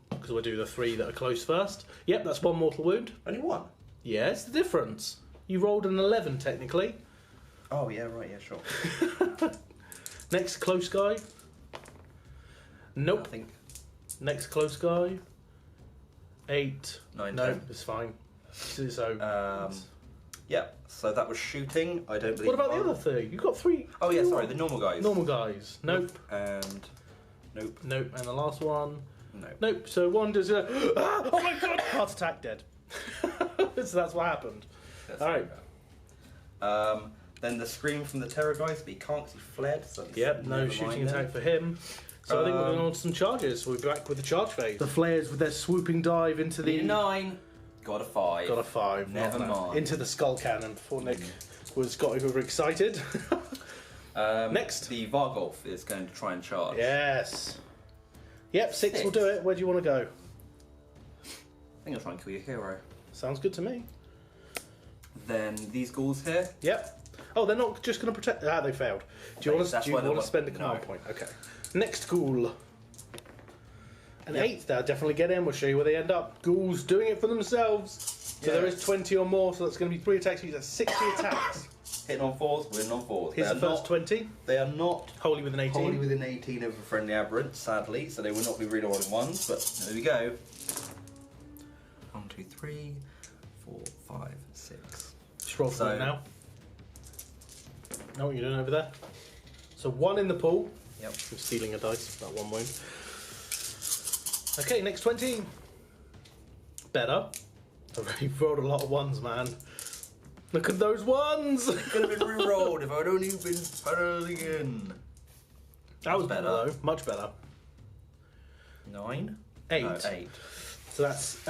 Because we'll do the 3 that are close first. Yep, that's 1 mortal wound. only 1. Yeah, it's the difference. You rolled an 11 technically. Oh yeah, right, yeah, sure. Next close guy. Nope. I think Next close guy. 8. 9, No, 10. it's fine. So. Yeah, so that was shooting. I don't believe. what about the other 3? You've got 3. Oh yeah, sorry, the normal guys. Normal guys. Nope. And nope, Nope. And the last one. no. Nope. So one does a. Ah, oh my god! Heart attack, dead. So that's what happened. That's All right. Then the scream from the terror guys, but he can't 'cause he fled. So Yep, no never shooting mind attack then. for him. So I think we're going on to some charges. We'll be back with the charge phase. The flares with their swooping dive into the... Need a 9, got a 5. Got a 5. Never not bad. mind. Into the skull cannon before Nick got overexcited. Next. The Vargolf is going to try and charge. Yes. Yep, 6 will 6. do it. Where do you want to go? I think I'll try and kill your hero. Sounds good to me. Then these ghouls here. Yep. Oh, they're not just going to protect... Ah, they failed. Do you want That's to why they want- spend a command no. point? Okay. Next ghoul. An Yep. 8, they'll definitely get in. We'll show you where they end up. Ghouls doing it for themselves. So Yeah. there is 20 or more, so that's going to be 3 attacks. These are 60 attacks. Hitting on 4s, winning on 4s. Here's the first 20. They are not Wholly with an 18. wholly within 18 of a friendly aberrant, sadly, so they will not be rerolling 1s, but there we go. 1, 2, 3, 4, 5, 6. Just roll for So- it now. Know what you're doing over there? So 1 in the pool. Yep. I'm stealing a dice, that 1 wound. Okay, next 20. Better. I've rolled a lot of 1s, man. Look at those 1s! Could have been re-rolled if I'd only been Paladin. That was better. better, though. Much better. 9? 8. No, 8. So that's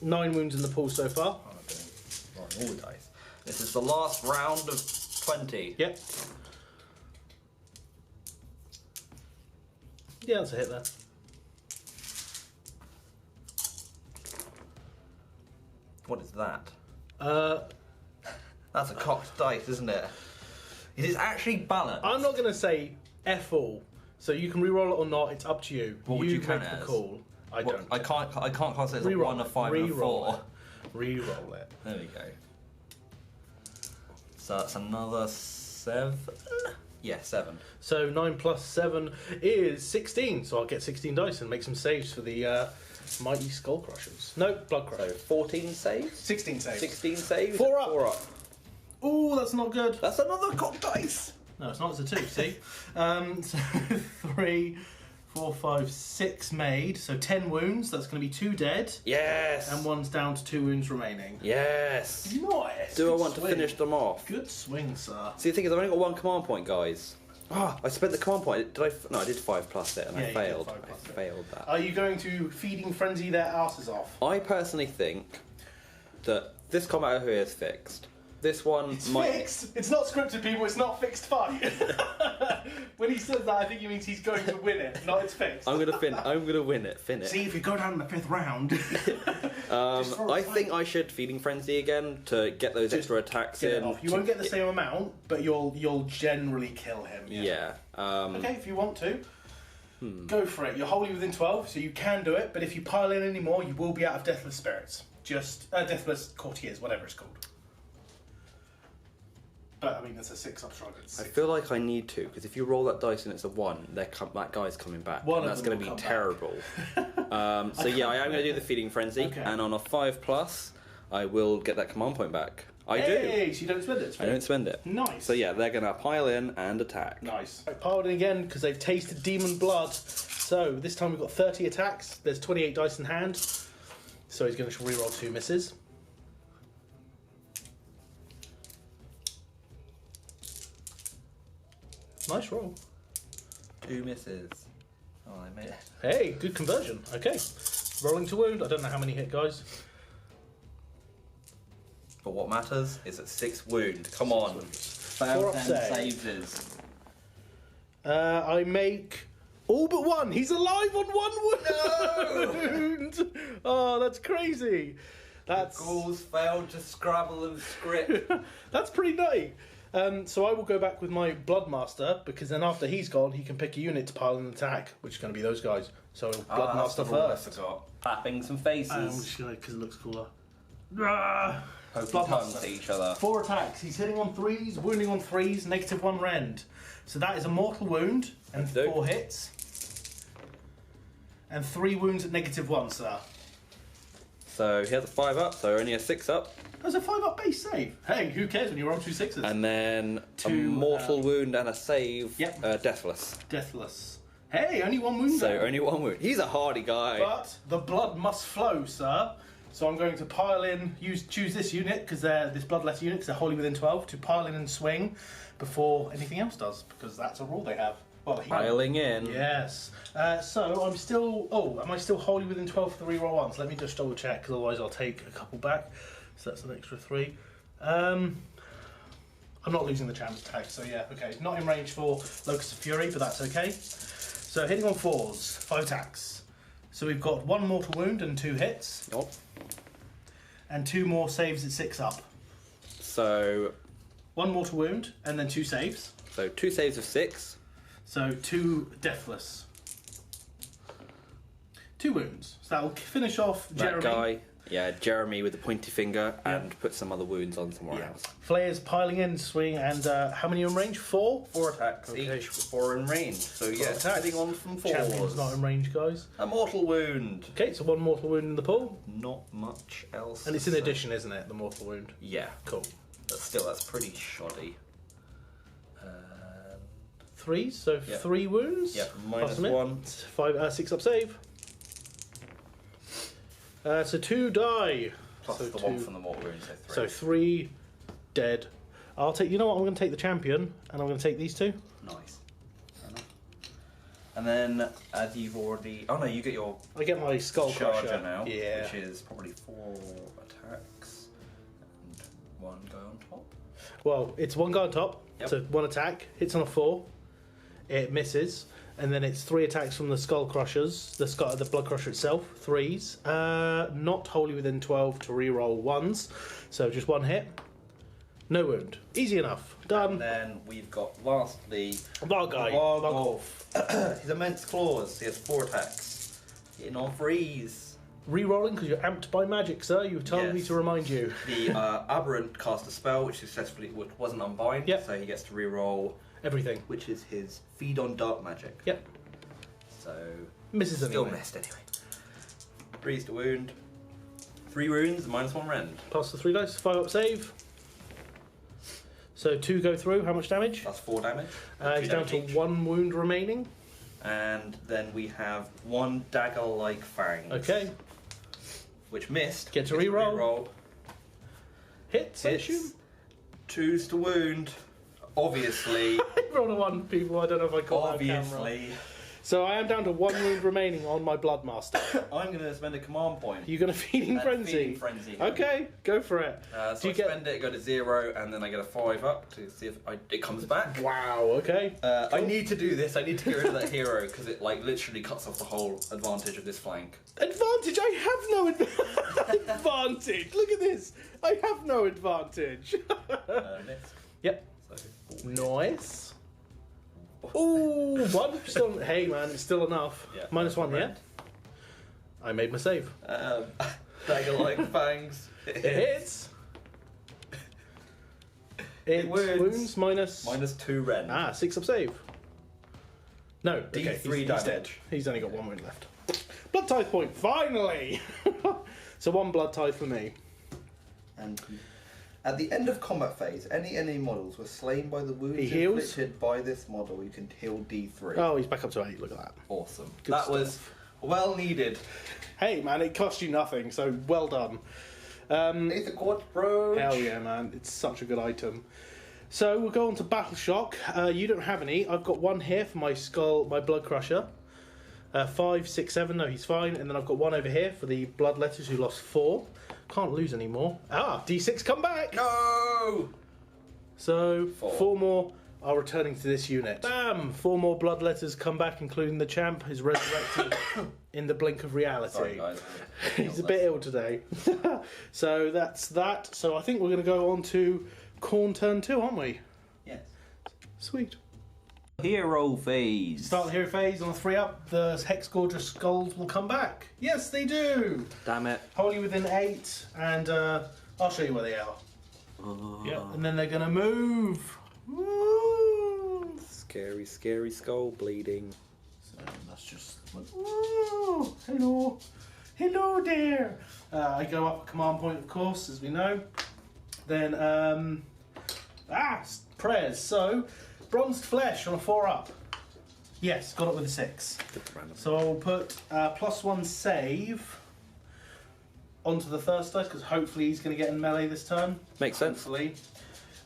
9 wounds in the pool so far. Oh, I'm rolling all the dice. This is the last round of 20. Yep. Yeah, that's a hit there. What is that? Uh, That's a cocked dice, isn't it? It is actually balanced. I'm not going to say F all, so you can re-roll it or not. It's up to you. What would you count make it the as? call. I What- don't. I can't say it's a Re-roll 1, a it. 5, and a Re-roll 4. it. Re-roll it. There we go. So that's another 7? Yeah, 7. So 9 plus 7 is 16. So I'll get 16 dice and make some saves for the mighty skull crushers. No, blood So crushers. 14 saves? 16 saves. 16 saves? 4 up. 4 up. Ooh, that's not good. That's another cocked dice! No, it's not. It's a 2, see? So 3, 4, 5, 6 made. So 10 wounds. That's going to be 2 dead. Yes! And 1's down to 2 wounds remaining. Yes! Nice. Do I Good want swing. to finish them off? Good swing, sir. See, the thing is, I've only got 1 command point, guys. Ah, I spent the command point. Did I? No, I did 5 plus it, and Yeah, I you did failed. 5 plus I it. failed that. Are you going to feeding frenzy their asses off? I personally think that this combat over here is fixed. This one It's might. fixed. It's not scripted, people. It's not fixed fight. When he says that, I think he means he's going to win it. Not it's fixed. I'm gonna win it. Finish. See, if you go down in the 5th round. I think I should feeding frenzy again to get those extra attacks Get it in. off. You won't get the same amount, but you'll generally kill him. Yeah. Okay, if you want to, go for it. You're wholly within 12, so you can do it. But if you pile in any more, you will be out of deathless spirits. Just deathless courtiers, whatever it's called. But I mean, that's a 6 up strike. I feel like I need to, because if you roll that dice and it's a 1, that guy's coming back. One and of that's them going to will be come terrible. So yeah, I am going to do the feeding frenzy, Okay. and on a 5 plus, I will get that command point back. I Hey, do. so you don't spend it. It's I don't spend it. Nice. So yeah, they're going to pile in and attack. Nice. Right, piled in again because they've tasted demon blood. So this time we've got 30 attacks. There's 28 dice in hand. So he's going to reroll 2 misses. Nice roll. 2 misses. Oh, I made it. Hey, good conversion. Okay. Rolling to wound. I don't know how many hit, guys. But what matters is at 6 wound. Come on. 4 Fail up 10 save. saves. I make all but 1. He's alive on 1 wound. Oh, that's crazy. That's Ghouls failed to scrabble and script. that's pretty nutty. So I will go back with my Bloodmaster, because then after he's gone, he can pick a unit to pile an attack, which is going to be those guys. So Bloodmaster first. Clapping some I'm faces. just going to, because it looks cooler. Ah! Poking Bloodmaster. tongues at each other. 4 attacks. He's hitting on 3s, wounding on 3s, -1 rend. So that is a mortal wound and Let's do. 4 hits. And 3 wounds at -1, sir. So he has a 5 up, so only a 6 up. That's a 5 up base save. Hey, who cares when you roll 2 6s? And then a 2, mortal wound and a save. Yep. Deathless. Deathless. Hey, only 1 wound. So there. only 1 wound. He's a hardy guy. But the blood must flow, sir. So I'm going to pile in, choose this unit, because they're this bloodless unit, because they're wholly within 12, to pile in and swing before anything else does, because that's a rule they have. Well, Piling in. Yes. So I'm still. Oh, am I still wholly within 12 for the reroll ones? Let me just double check, because otherwise I'll take a couple back. So that's an extra 3. I'm not losing the champ's tag, so yeah, okay. Not in range for Locust of Fury, but that's okay. So hitting on 4s, 5 attacks. So we've got 1 mortal wound and 2 hits, Yup. and 2 more saves at 6 up. So 1 mortal wound and then 2 saves. 2 saves of 6. So 2 deathless. 2 wounds. So that'll finish off Jeremy. That guy. Yeah, Jeremy with the pointy finger and put some other wounds on somewhere else. Flayers piling in, swing, and how many in range? 4? 4 attacks Okay. each, 4 in range. So yeah, attacks. heading on from 4s. Champion's not in range, guys. A mortal wound. Okay, so 1 mortal wound in the pool. Not much else. And it's in to say. addition, isn't it? The mortal wound. Yeah, Cool. but still, that's pretty shoddy. 3, so Yep. 3 wounds. Yep, Plus minus 1. 5, 6 up save. So 2 die. Plus so the 2. 1 from the mortal wound, so 3. So 3 dead. I'll take. You know what? I'm going to take the champion, and I'm going to take these 2. Nice. Fair enough. And then, as you've already... Oh no, you get your I get my skull charger crusher now, Yeah. which is probably 4 attacks and 1 guy on top. Well, it's one guy on top, Yep. so 1 attack, hits on a 4, it misses, and then it's 3 attacks from the skull crushers, the blood crusher itself, 3s. Not wholly within 12 to reroll 1s, so just 1 hit. No wound. Easy enough. Done. And then we've got, lastly, Vargai. Vargolf. His immense claws. He has 4 attacks. Hitting on 3s. Rerolling because you're amped by magic, sir. You told me Yes. to remind you. The Aberrant cast a spell which successfully wasn't unbind, Yep. so he gets to reroll, Everything. which is his feed on dark magic. Yep. So Misses still anyway. missed anyway. 3's to wound. 3 wounds, -1 rend. Plus the 3 dice. 5 up save. So 2 go through. How much damage? That's 4 damage. He's down to 1 wound remaining. And then we have 1 dagger-like fangs. Okay. Which missed. Get to Gets reroll. Hits, I Hits. assume. 2's to wound. Obviously. Roll a 1, people. I don't know if I caught that on camera. Obviously. So I am down to 1 wound remaining on my Bloodmaster. I'm going to spend a command point. You're going to Feeding Frenzy? Feeding Frenzy. Okay, go for it. So Do I you get- spend it, go to 0, and then I get a 5 up to see if it comes back. Wow, okay. I need to do this. I need to get rid of that hero because it like literally cuts off the whole advantage of this flank. Advantage? I have no advantage. Look at this. I have no advantage. Next. Yep. So, Nice. Ooh, 1. Still, hey man, it's still enough. Yeah, -1, yeah? rend. I made my save. Dagger-like fangs. It hits. It wounds minus... -2 rend. 6 up save. No, okay, D3 he's damage. dead. He's only got 1 wound left. Blood tithe point, finally! So 1 blood tithe for me. And at the end of combat phase, any enemy models were slain by the wounds He heals? inflicted by this model. You can heal D3. Oh, he's back up to 8, look at that. Awesome. Good that stuff. was well needed. Hey man, it cost you nothing, so well done. It's a quad approach. Hell yeah, man. It's such a good item. So we'll go on to Battle Shock. You don't have any. I've got 1 here for my skull, my Blood Crusher. 5, 6, 7. No, he's fine. And then I've got 1 over here for the Bloodletters who lost 4. Can't lose anymore. D6 come back. No! So 4. 4 more are returning to this unit. Bam! 4 more Bloodletters come back, including the champ is resurrected in the blink of reality. Sorry, guys. He's a bit ill today. So that's that. So I think we're going to go on to Khorne turn 2, aren't we? Yes. Sweet. Hero phase. Start the hero phase on a 3 up. The Hex Gorgeous Skulls will come back. Yes, they do. Damn it. Wholly within 8, and I'll show you where they are. Yeah, and then they're going to move. Woo! Scary, scary skull bleeding. So that's just like, ooh, hello, hello there. I go up a command point, of course, as we know. Then prayers. So bronzed flesh on a 4 up. Yes, got it with a 6. So I will put +1 save onto the first dice because hopefully he's going to get in melee this turn. Makes sense. Hopefully.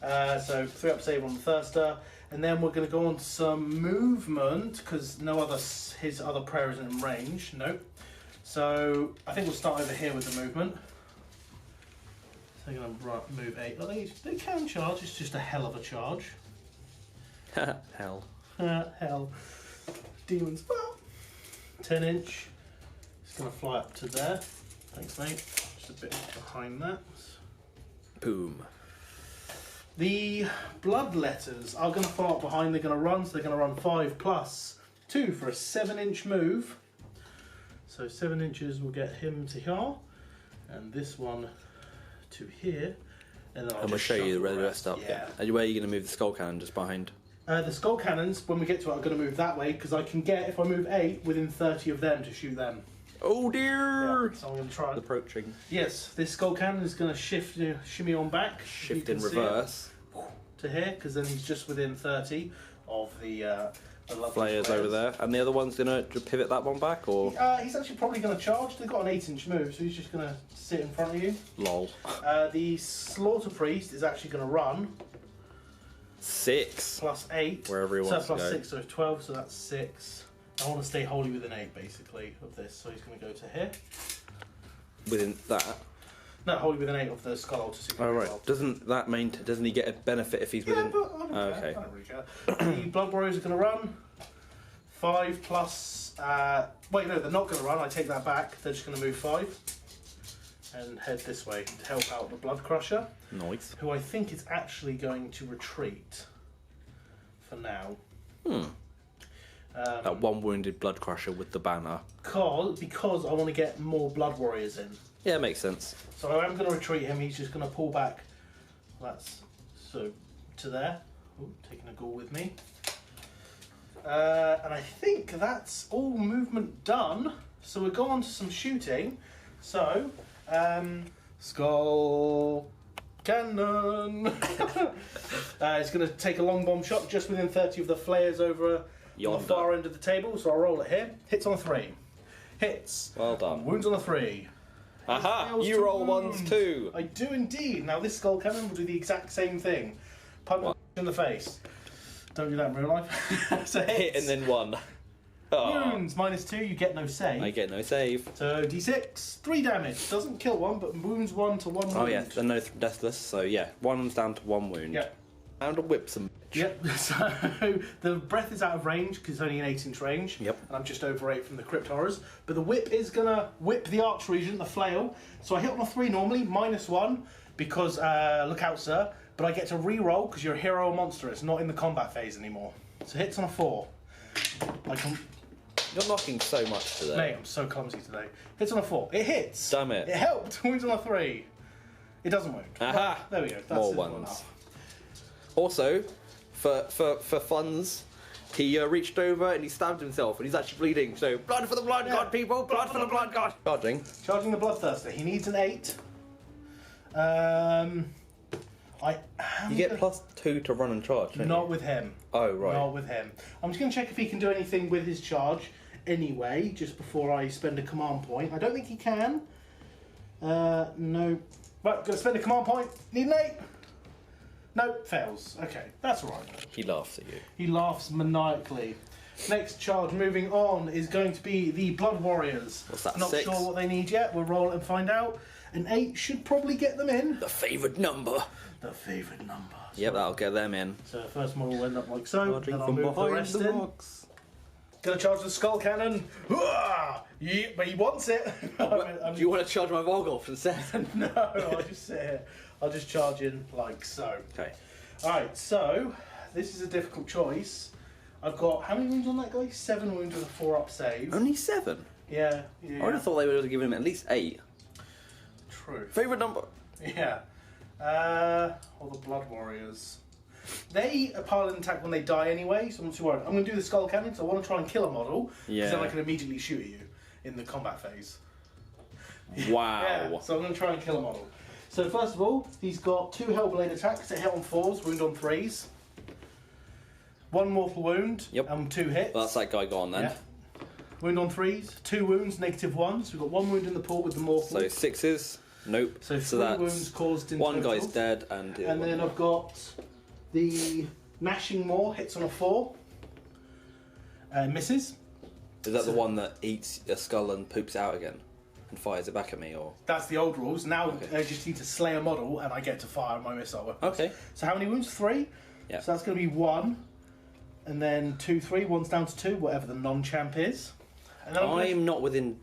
So 3 up save on the thirster, and then we're going to go on to some movement because his other prayer isn't in range. Nope. So I think we'll start over here with the movement. So they're going to move 8. Well, they can charge. It's just a hell of a charge. Hell. Hell. Demons. 10 inch. It's going to fly up to there. Thanks, mate. Just a bit behind that. Boom. The Bloodletters are going to follow up behind. They're going to run, so they're going to run 5 plus 2 for a 7-inch move. So 7 inches will get him to here, and this one to here. And then I'm going to show you the rest up. Yeah. And where are you going to move the skull cannon? Just behind? The skull cannons, when we get to it, are going to move that way because I can get, if I move 8, within 30 of them to shoot them. Oh dear! Yeah, so I'm going to try. Approaching. Yes, this skull cannon is going to shimmy on back. Shift You in can see it. reverse. To here, because then he's just within 30 of the lovely Flayers over there. And the other one's going to pivot that one back, or? He's actually probably going to charge. They've got an 8-inch move, so he's just going to sit in front of you. Lol. The Slaughter Priest is actually going to run. 6. +8. Wherever he wants so to plus go. 6, so 12, so that's 6. I want to stay wholly within 8, basically, of this. So he's going to go to here. Within that. No, wholly within 8 of the Skull Altar. Oh right. Doesn't he get a benefit if he's within? Yeah, but I don't care. Okay. I don't really care. The Blood Warriors are going to run. 5 plus... wait, no, they're not going to run. I take that back. They're just going to move 5. And head this way to help out the Blood Crusher. Nice. Who I think is actually going to retreat. For now. That one wounded blood crusher with the banner. Because I want to get more Blood Warriors in. Yeah, it makes sense. So I am going to retreat him. He's just going to pull back. That's so to there. Ooh, taking a ghoul with me. And I think that's all movement done. So we'll go on to some shooting. So, Skull Cannon. It's going to take a long bomb shot just within 30 of the flares over on the far end of the table. So I'll roll it here. Hits on a 3. Hits. Well done. Wounds on a 3. Aha! You roll ones too. I do indeed. Now this Skull Cannon will do the exact same thing. Punch in the face. Don't do that in real life. So Hit and then 1. Oh. Wounds -2. You get no save. I get no save. So d6, 3 damage. Doesn't kill one, but wounds 1 to 1 wound. Oh yeah, they're no deathless. So yeah, one's down to 1 wound. Yep. And a whip some. Yep. So the breath is out of range because it's only an 8-inch range. Yep. And I'm just over 8 from the Crypt Horrors. But the whip is gonna whip the arch region, the flail. So I hit on a 3 normally, -1 because look out, sir. But I get to re-roll because you're a hero or monster. It's not in the combat phase anymore. So hits on a 4. I can. You're knocking so much today. Mate, I'm so clumsy today. Hits on a 4. It hits. Damn it. It helped. Wounds on a 3. It doesn't wound. Aha. There we go. That's More simple ones. enough. Also, for funds, he reached over and he stabbed himself and he's actually bleeding. So blood for the blood god, people! Blood for the blood god! Charging. Charging the Bloodthirster. He needs an 8. You get +2 to run and charge, don't Not you? with him. Oh, right. Not with him. I'm just going to check if he can do anything with his charge anyway, just before I spend a command point. I don't think he can. No. Right, going to spend a command point. Need an 8. No, fails. Okay, that's all right. He laughs at you. He laughs maniacally. Next charge moving on is going to be the Blood Warriors. What's that, Not 6? sure what they need yet. We'll roll it and find out. An 8 should probably get them in. The favoured number. The favoured number. Yep, that'll get them in. So the first model will end up like so. Charging Then I'll from move the behind rest the in. rocks. Gonna charge the Skull Cannon. Yeah, but he wants it. Do you want to charge my Volgolf instead? No, I'll just sit here. I'll just charge in like so. Okay. Alright, so this is a difficult choice. I've got how many wounds on that guy? 7 wounds with a 4-up save. Only 7? Yeah. I would have thought they would have given him at least 8. True. Favourite number? Yeah. Or the Blood Warriors. They pile an attack when they die anyway, so I'm not too worried. I'm going to do the Skull Cannon because I want to try and kill a model. Because then I can immediately shoot at you in the combat phase. Wow. Yeah, so I'm going to try and kill a model. So first of all, he's got 2 Hellblade attacks that hit on 4s, wound on 3s. 1 mortal wound, and 2 hits. Well, that's that guy gone then. Yeah. Wound on 3s, 2 wounds, -1. So we've got 1 wound in the pool with the mortal. So 6s. Nope. So 3 that's wounds caused in one total. guy's dead and the other And then one. I've got the Gnashing Maw, hits on a 4. Misses. Is that the one that eats a skull and poops it out again and fires it back at me, or? That's the old rules. Now I just need to slay a model and I get to fire my missile weapons. Okay. So how many wounds? 3? Yeah. So that's going to be 1. And then 2, 3. 1's down to 2, whatever the non-champ is. And then I'm not within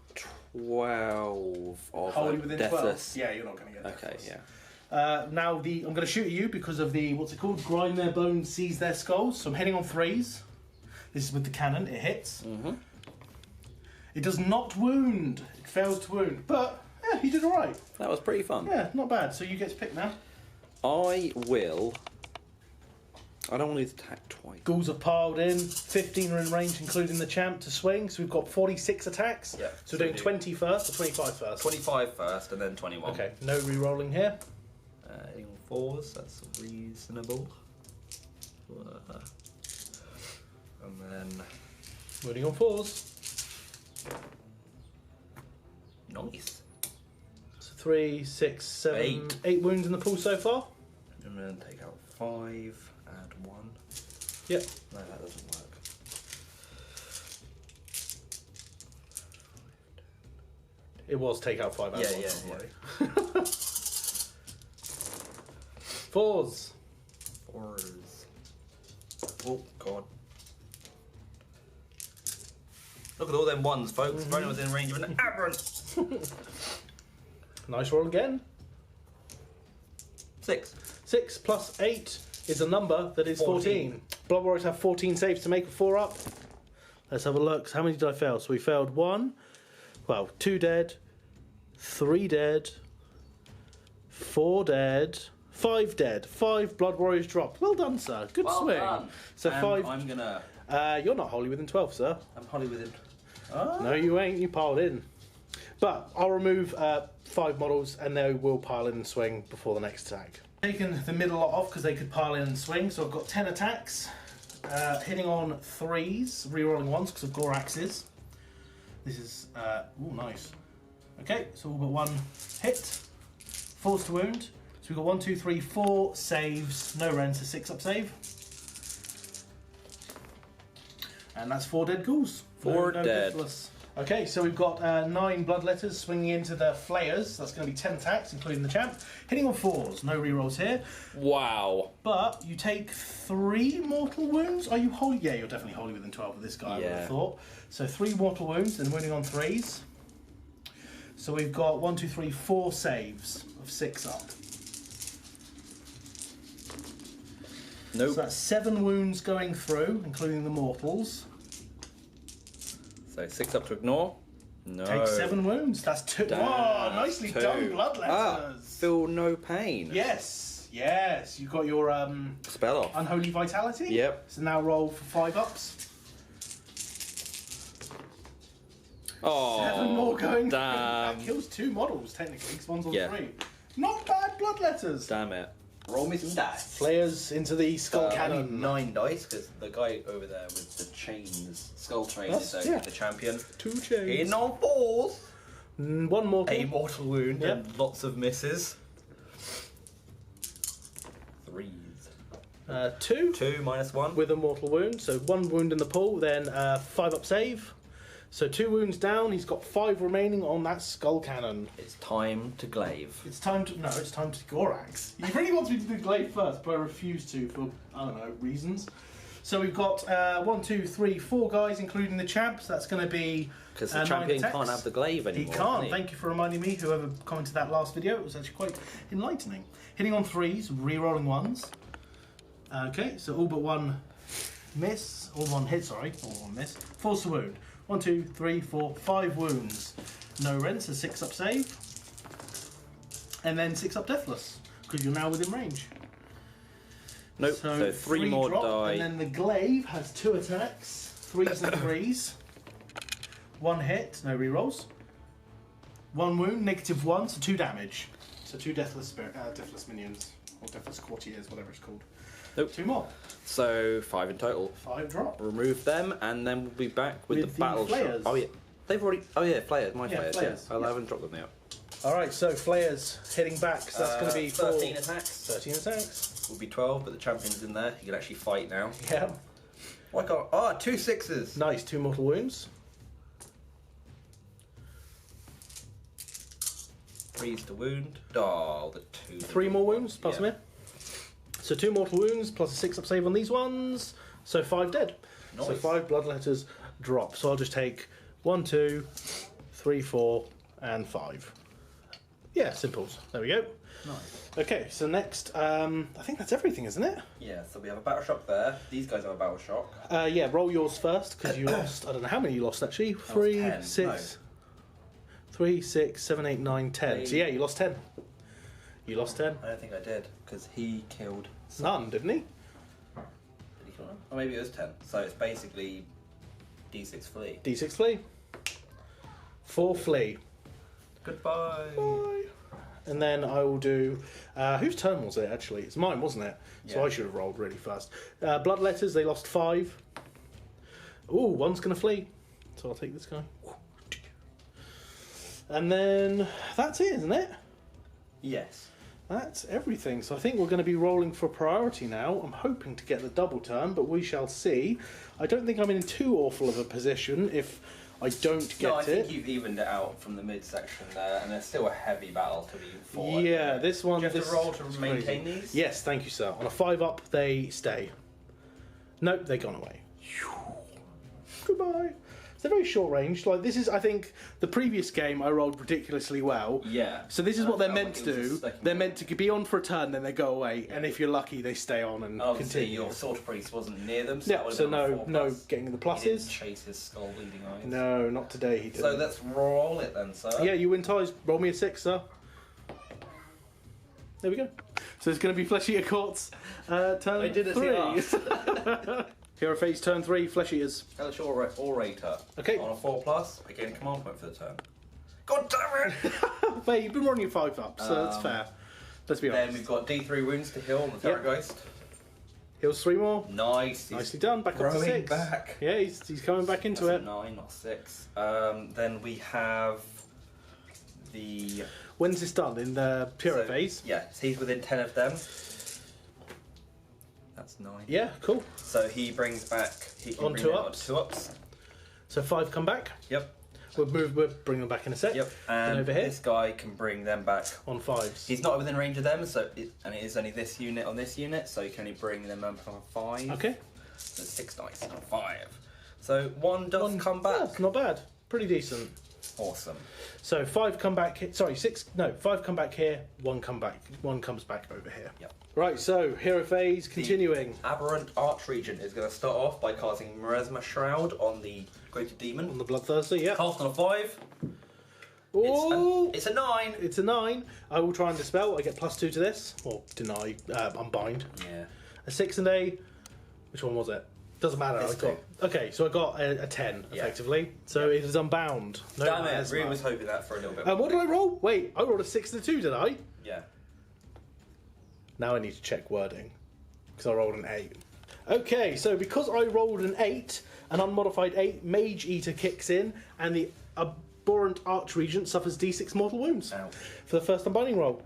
12 of wholly within 12. Deathless. Yeah, you're not going to get Okay, Deathless. yeah. Now I'm going to shoot at you because of the, what's it called? Grind their bones, seize their skulls. So I'm hitting on 3s. This is with the cannon. It hits. Mm-hmm. It does not wound. It fails to wound. But, yeah, you did alright. That was pretty fun. Yeah, not bad. So you get to pick now. I don't want to attack twice. Ghouls have piled in. 15 are in range, including the champ, to swing. So we've got 46 attacks. Yeah, So we're doing so 20 first or 25 first? 25 first and then 21. Okay, no re-rolling here. Hitting on 4s, that's reasonable. And then... Moving on 4s. Nice. So 3, 6, 7, 8 wounds in the pool so far. And then take out 5, add 1. Yep. No, that doesn't work. It was take out 5 Yeah, outlaws. yeah, Yeah. Fours. Oh, God. Look at all them ones, folks. If only was in range of an aberrant. Nice roll again. 6. 6 plus 8 is a number that is 14. Blood Warriors have 14 saves to make a 4 up. Let's have a look. So how many did I fail? So we failed 1. Well, 2 dead. 3 dead. 4 dead. 5 dead. 5 Blood Warriors dropped. Well done, sir. Good swing. Done. So 5. I'm gonna. You're not wholly within 12, sir. I'm wholly within. No, you ain't. You piled in. But I'll remove 5 models and they will pile in and swing before the next attack. Taken the middle lot off because they could pile in and swing, so I've got 10 attacks. Hitting on 3s, re-rolling 1s because of Goraxes. This is, ooh, nice. Okay, so all but 1 hit. Force to wound. So we've got 1, 2, 3, 4 saves, no rends, a 6 up save. And that's 4 dead ghouls. 4 dead. Deathless. Okay, so we've got 9 bloodletters swinging into the flayers. That's going to be 10 attacks, including the champ. Hitting on 4s, no rerolls here. Wow. But you take 3 mortal wounds. Are you wholly? Yeah, you're definitely wholly within 12 of this guy, I would have thought. So 3 mortal wounds and wounding on 3s. So we've got 1, 2, 3, 4 saves of 6 up. Nope. So that's 7 wounds going through, including the mortals. So 6 up to ignore. No. Take 7 wounds. That's 2. Damn, Wow, nicely 2. done, bloodletters. Ah, feel no pain. Yes, yes. You've got your Spell off. unholy vitality. Yep. So now roll for 5 ups. Oh, 7 more going. damn. That kills 2 models technically, because one's on Yeah. 3. Not bad bloodletters. Damn it. Roll me some dice. Players into the skull Only cannon. 9 dice because the guy over there with the chains, skull chain, That's- is yeah. the champion. 2 chains. In on 4s. 1 mortal. A mortal wound Yep. and lots of misses. 3s. 2 2 minus 1. with a mortal wound. So 1 wound in the pool, then 5 up save. So 2 wounds down. He's got 5 remaining on that skull cannon. It's time to glaive. It's time to it's time to Gorax. He really wants me to do glaive first, but I refuse to for I don't know reasons. So we've got 1, 2, 3, 4 guys, including the champ. So that's going to be Because the 9 champion attacks. can't have the glaive He anymore. can't. Can Thank you for reminding me. Whoever commented that last video, it was actually quite enlightening. Hitting on 3s, re-rolling 1s. Okay, so all but 1 miss, all 1 hit. Sorry, all 1 miss. Force to wound. 1, 2, 3, 4, 5 wounds. No rents, a 6 up save. And then 6 up deathless, because you're now within range. Nope. So 3 more drop, die. And then the glaive has 2 attacks, 3s and 3s. 1 hit, no rerolls. 1 wound, -1, so 2 damage. So 2 deathless deathless minions, or deathless courtiers, whatever it's called. Nope. 2 more. So 5 in total. 5 drop. Remove them, and then we'll be back with the battle flayers. shot. Oh yeah, they've already. Oh yeah, flayers. My Yeah, flayers. flayers, Yeah. I yeah. haven't dropped them yet. Alright, so flayers heading back, so that's going to be 13 attacks. 13 attacks. Will be 12, but the champion's in there. He can actually fight now. Yeah. Why can't? Ah, 2 6s. Nice, 2 mortal wounds. 3s to wound. Oh, the 2. 3 more wounds, plus Yeah. me. So 2 mortal wounds, plus a 6 up save on these ones. So 5 dead. So Nice. 5 bloodletters drop. So I'll just take 1, 2, 3, 4, and 5. Yeah, simples. There we go. Nice. Okay, so next, I think that's everything, isn't it? Yeah, so we have a battle shock there. These guys have a battle shock. Yeah, roll yours first, because you lost, I don't know how many you lost actually. 3, 10, 6, 3, 6, 7, 8, 9, 10. So yeah, you lost 10. You lost 10. I don't think I did, because he killed. None, didn't he? Did he kill him? Or maybe it was 10. So it's basically D6 flea. D6 flee. 4 flee. Goodbye. Bye. And then I will do. Whose turn was it actually? It's mine, wasn't it? So Yeah. I should have rolled really fast. Bloodletters, they lost 5. Ooh, one's going to flee. So I'll take this guy. And then that's it, isn't it? Yes. That's everything. So I think we're going to be rolling for priority now. I'm hoping to get the double turn, but we shall see. I don't think I'm in too awful of a position if I don't get No, I think it. you've evened it out from the midsection there, and there's still a heavy battle to be fought. Yeah, this one. Do you have this to roll to is maintain crazy. these? Yes, thank you, sir. On a 5-up, they stay. Nope, they've gone away. Goodbye. They're very short range. Like this is, I think, the previous game I rolled ridiculously well. Yeah. So this is And what I they're felt meant like to it was do. a second They're game. meant to be on for a turn, then they go away, and if you're lucky, they stay on and Obviously, continue. your sword priest wasn't near them, so, Yeah, that would've so been a no, 4+. no getting the He didn't pluses. chase his skull bleeding eyes. No, not today. He didn't. So let's roll it then, sir. Yeah, you win ties. Roll me a 6, sir. There we go. So it's going to be Flesh Eater Court's turn 3. Hero Phase turn 3, Flesh Eaters. Hellish Orator. Okay. On a 4+, again, command point for the turn. God damn it! Fair, you've been running your 5 up, so that's fair. Let's be Then honest. we've got D3 wounds to heal on the Yep. Terrorgeist. Heals 3 more. Nice. Nicely done. Back up to growing 6. back. Yeah, he's coming back into That's it. a 9, not 6. Then we have the... When's this done? In the Hero so, Phase? Yeah, so he's within 10 of them. That's 9. Yeah, cool. So he brings back... He can On bring 2 them on ups. 2 ups. So 5 come back. Yep. We'll bring them back in a sec. Yep. Then And over here this guy can bring them back. on 5s. He's not within range of them, and it is only this unit on this unit, so you can only bring them up on 5. Okay. So 6 dice on 5. So 1 does come back. Yeah, not bad. Pretty decent. Awesome. So 5 come back. Sorry, 6. No, 5 come back here. 1 come back. 1 comes back over here. Yep. Right. So Hero Phase continuing Aberrant Archregent is going to start off by casting Machinimasound on the Greater on Demon. the Bloodthirster. Yeah. Cast on a 5. Oh, It's a 9. it's a 9. I will try and dispel. I get +2 to this, or deny, unbind. Yeah. A 6 and a. Which one was it? Doesn't matter. It's I got. Okay, so I got a 10 Yeah. effectively. So it is unbound. No Damn it, miasma. Rue was hoping that for a little bit. What did I roll? Wait, I rolled a 6 and a 2, did I? Yeah. Now I need to check wording because I rolled an 8. Okay, so because I rolled an 8, an unmodified 8, Mage Eater kicks in, and the Abhorrent Archregent suffers D6 mortal wounds Ouch. for the first unbinding roll.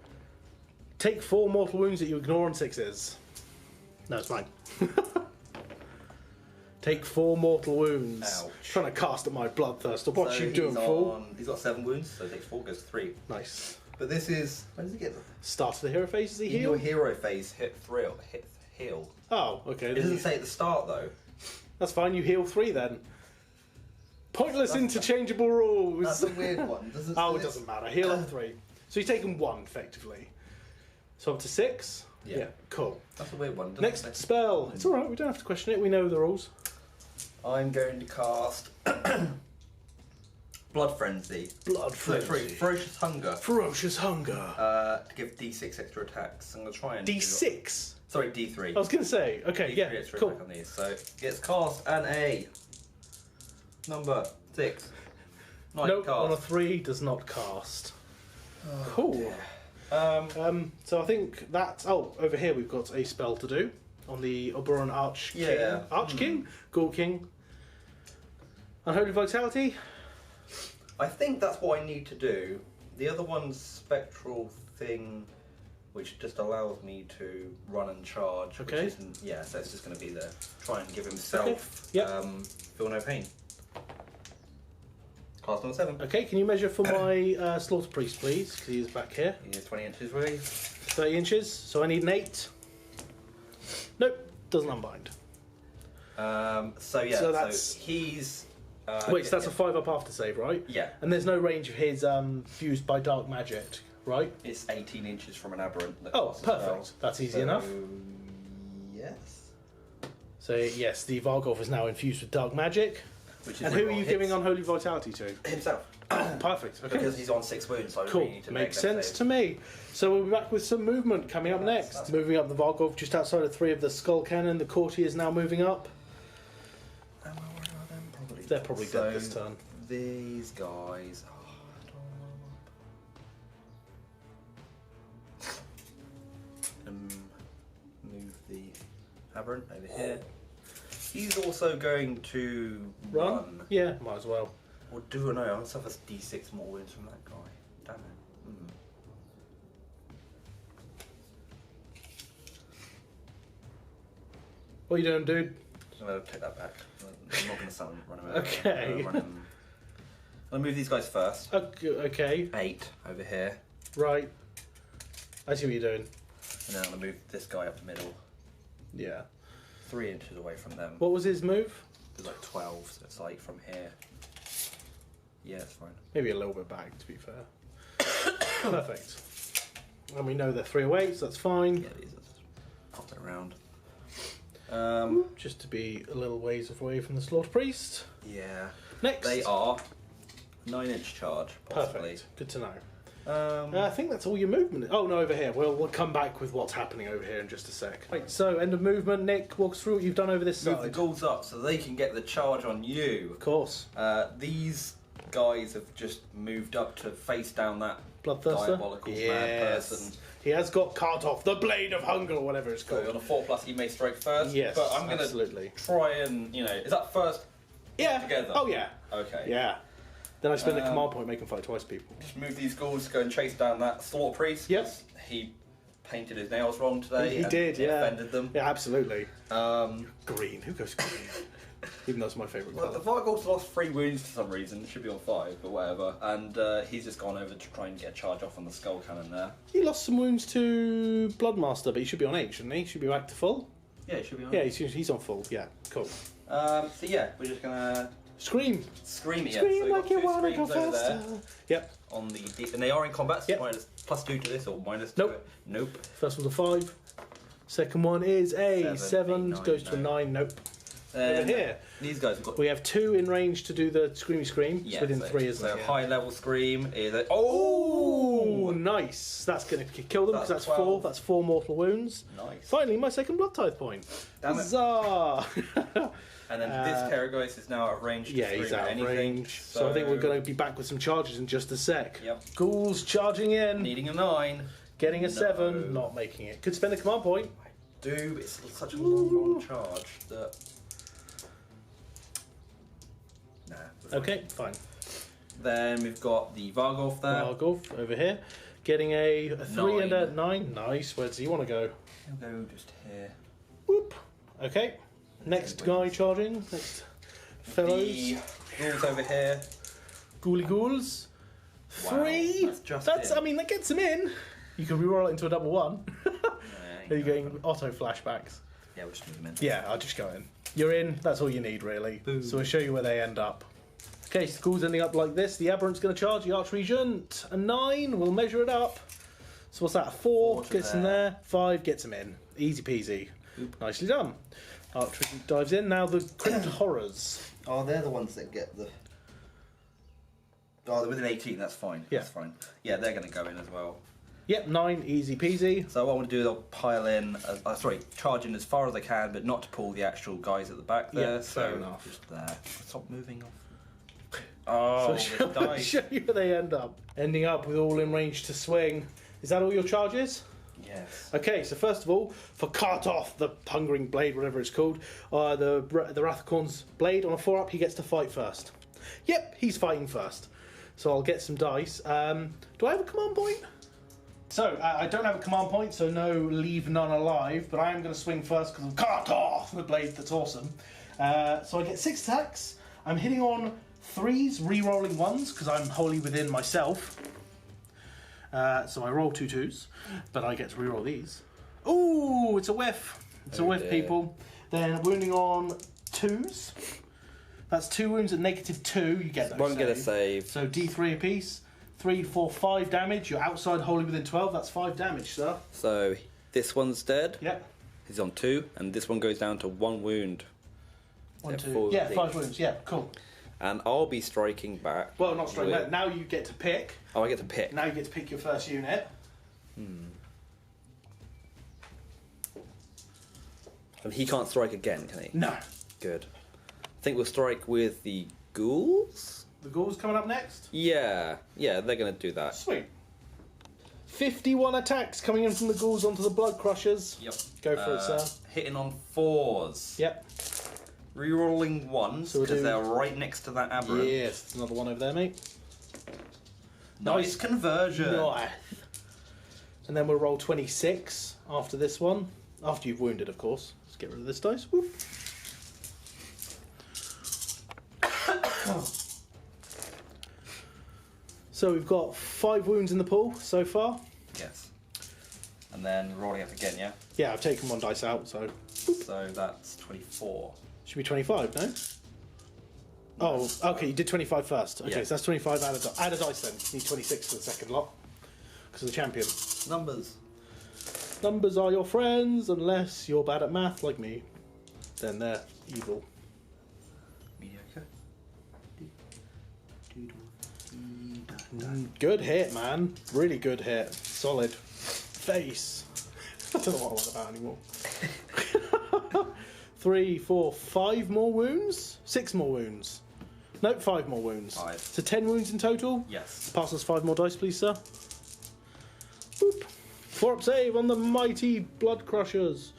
Take 4 mortal wounds that you ignore on 6s. No, it's fine. Take 4 mortal wounds. Ouch. Trying to cast at my bloodthirster. What So you doing, he's fool? He's got 7 wounds, so it takes 4, goes to 3. Nice. But this is... When does he get them? Start of the hero phase. Is he In your heal? hero phase, hit heal. Oh, okay. It doesn't say at the start, though. That's fine. You heal 3 then. Pointless interchangeable rules. That's a weird one. Oh, it doesn't matter. Heal up 3. So you've taken 1 effectively. So up to 6. Yeah. Cool. That's a weird one. doesn't Next it? spell. It's all right. We don't have to question it. We know the rules. I'm going to cast Blood Frenzy. Blood No, frenzy. Ferocious Hunger. Ferocious hunger. To give D6 extra attacks. I'm going to try and... D6. Sorry, D3. I was going to say. Okay. D3 Yeah. extra Cool. attack on these. So, gets cast and a... Number 6. Not Nope. cast. On a 3 does not cast. Cool. dear. So I think that's... Oh, over here we've got a spell to do. On the Oberon Arch King. Yeah. Arch King? Ghoul King. Unholy Vitality. I think that's what I need to do. The other one's Spectral Thing, which just allows me to run and charge. Okay. Which isn't, yeah, so it's just going to be there. Try and give himself Okay. Yep. feel no pain. Cast on 7. Okay, can you measure for my Slaughter Priest, please? Because he's back here. He's 20 inches away. 30 inches, so I need an 8. Nope, doesn't unbind. So yeah, So so, that's- he's... Wait, so that's a 5 up after save, right? Yeah, And there's no range of his fused by dark magic, right? it's 18 inches from an aberrant. That Oh, casts a spell. perfect. That's easy So, enough. Yes. So yes, the Vargolf is now infused with dark magic. Which is And when who are roll you hits. giving Unholy Vitality to? Himself. Perfect. Okay. Because he's on 6 wounds, so I Cool. really need to Makes make them sense save. to me. So we'll be back with some movement coming up That's- next. that's- Moving up the Vargolf just outside of 3 of the Skull Cannon. The Courtier is now moving up. Am I worried about them? Probably. They're probably dead this turn. These guys. Move the aberrant over here. He's also going to run. Yeah, might as well. Or do I know? I'll suffer D6 more wounds from that guy. Damn it. What are you doing, dude? I'm going to take that back. I'm not going to run him over. Okay. I'm gonna run him I'll move these guys first. Okay. 8 over here. Right. I see what you're doing. And then I'm going to move this guy up the middle. Yeah. 3 inches away from them. What was his move? It's like 12, so it's like from here. Yeah, it's fine. Maybe a little bit back, to be fair. Perfect. And we know they're 3 away, so that's fine. Yeah, these are pop it around. Just to be a little ways away from the Slaughter Priest. Yeah. Next. They are 9-inch charge, possibly. Perfect. Good to know. I think that's all your movement. Oh, no, over here. We'll come back with what's happening over here in just a sec. Right, so end of movement. Nick, walk us through what you've done over this Move side. the ghouls up so they can get the charge on you. Of course. These guys have just moved up to face down that Bloodthirster. diabolical mad person. He has got Kartoff, the Blade of Hunger, or whatever it's So called. on a 4+, he may strike first. Yes, but I'm going absolutely. to try and, is that first Yeah. together? Oh, yeah. Okay. Yeah. Then I spend the command point, make him fight twice, people. Just move these ghouls to go and chase down that Slaughter Priest. Yep. 'Cause he painted his nails wrong today. He and did, it yeah. offended them. Yeah, absolutely. Um, Green. Who goes green? Even though it's my favourite well, the colour. Vargul's lost 3 wounds for some reason. It should be on 5, but whatever. And he's just gone over to try and get a charge off on the skull cannon there. He lost some wounds to Bloodmaster, but he should be on 8, shouldn't he? Should be back to full? Yeah, he should be on. Yeah, he's on full. Yeah, cool. So yeah, we're just gonna Scream. scream it. Scream so we've like got you 2 want to go screams over faster. there Yep. on and they are in combat. So Yep. minus +2 to this or minus. Nope. To it. Nope. First one's a 5. Second one is a 7. 8, 9, Goes to a no. 9. Nope. Then Over here. these guys have got. We have 2 in range to do the screamy scream. It's within 3, isn't so it? high level scream is a, Oh, nice. That's going to kill them because That's that's 4. 12. That's 4 mortal wounds. Nice. Finally, my second blood tithe point. Damn it. Huzzah! And then this Karagoyce is now out of range. To Yeah, scream he's at out of anything, range. So I think we're going to be back with some charges in just a sec. Yep. Ghouls charging in. Needing a 9. Getting a No. 7. Not making it. Could spend a command point. Do it's such a long charge that. Nah. Okay, fine. Then we've got the Vargulf there. Argolf over here. Getting a 3 and a 9. 9. Nice. Where does he want to go? He'll go just here. Whoop. Okay. Next guy charging. Next fellows. The ghouls over here. Ghouly ghouls. Wow, 3. that's just in. I mean, that gets him in. You can reroll it into a double 1. Are you go. getting auto flashbacks? Yeah, we'll just move them in. Yeah, I'll just go in. You're in. That's all you need, really. Boom. So we'll show you where they end up. Okay, so the ghouls ending up like this. The Aberrant's going to charge the Archregent. A 9. We'll measure it up. So what's that? A 4 4 to gets him there. there. 5 gets him in. Easy peasy. Oop. Nicely done. Archregent dives in. Now the Crypt Horrors. Oh, they're the ones that get the. Oh, they're within 18. That's fine. Yeah. That's fine. Yeah, they're going to go in as well. Yep, 9. Easy peasy. So what I want to do is I'll pile in, charge in as far as I can, but not to pull the actual guys at the back there. Yeah, so fair enough. Just there. Stop moving off. Oh, So the shall I dice. show you where they end up? Ending up with all in range to swing. Is that all your charges? Yes. Okay, so first of all, for Kartoff, the Hungering Blade, whatever it's called, the Rathacorn's blade, on a 4-up, he gets to fight first. Yep, he's fighting first. So I'll get some dice. Do I have a command point? So, I don't have a command point, so no leave none alive, but I am going to swing first because of Kartoff, the blade that's awesome. So I get 6 attacks. I'm hitting on 3s, re-rolling 1s, because I'm wholly within myself. So I roll 2 2s, but I get to re-roll these. Ooh, it's a whiff. It's a whiff, dear. people. Then wounding on 2s. That's 2 wounds at -2. You get no Won't get a save. So D3 apiece. 3, 4, 5 damage. You're outside wholly within 12. That's 5 damage, sir. So this one's dead. Yep. He's on 2, and this one goes down to 1 wound. 1, 2. 4 Yeah, each. 5 wounds. Yeah, cool. And I'll be striking back. Well, not straight. with- Now you get to pick. Oh, I get to pick. Now you get to pick your first unit. And he can't strike again, can he? No. Good. I think we'll strike with the ghouls? The ghouls coming up next. Yeah, they're going to do that. Sweet. 51 attacks coming in from the ghouls onto the blood crushers. Yep. Go for it, sir. Hitting on 4s. Yep. Rerolling 1s So we'll because do- they're right next to that aberrant. Yes, there's another one over there, mate. Nice conversion. Nice. And then we'll roll 26 after this one. After you've wounded, of course. Let's get rid of this dice. Whoop. So we've got 5 wounds in the pool so far. Yes. And then rolling up again, yeah? Yeah, I've taken 1 dice out, so... So that's 24. Should be 25, no? Oh, okay, you did 25 first. Okay, Yeah. so that's 25 add a dice then. You need 26 for the second lot. Because of the champion. Numbers. Numbers are your friends, unless you're bad at math like me. Then they're evil. Mediocre. Good hit, man. Really good hit. Solid. Face. I don't know what I'm on about anymore. 3, 4, 5 more wounds? 6 more wounds. Nope, 5 more wounds. 5. So 10 wounds in total? Yes. Pass us 5 more dice, please, sir. Boop. 4-up save on the mighty blood crushers.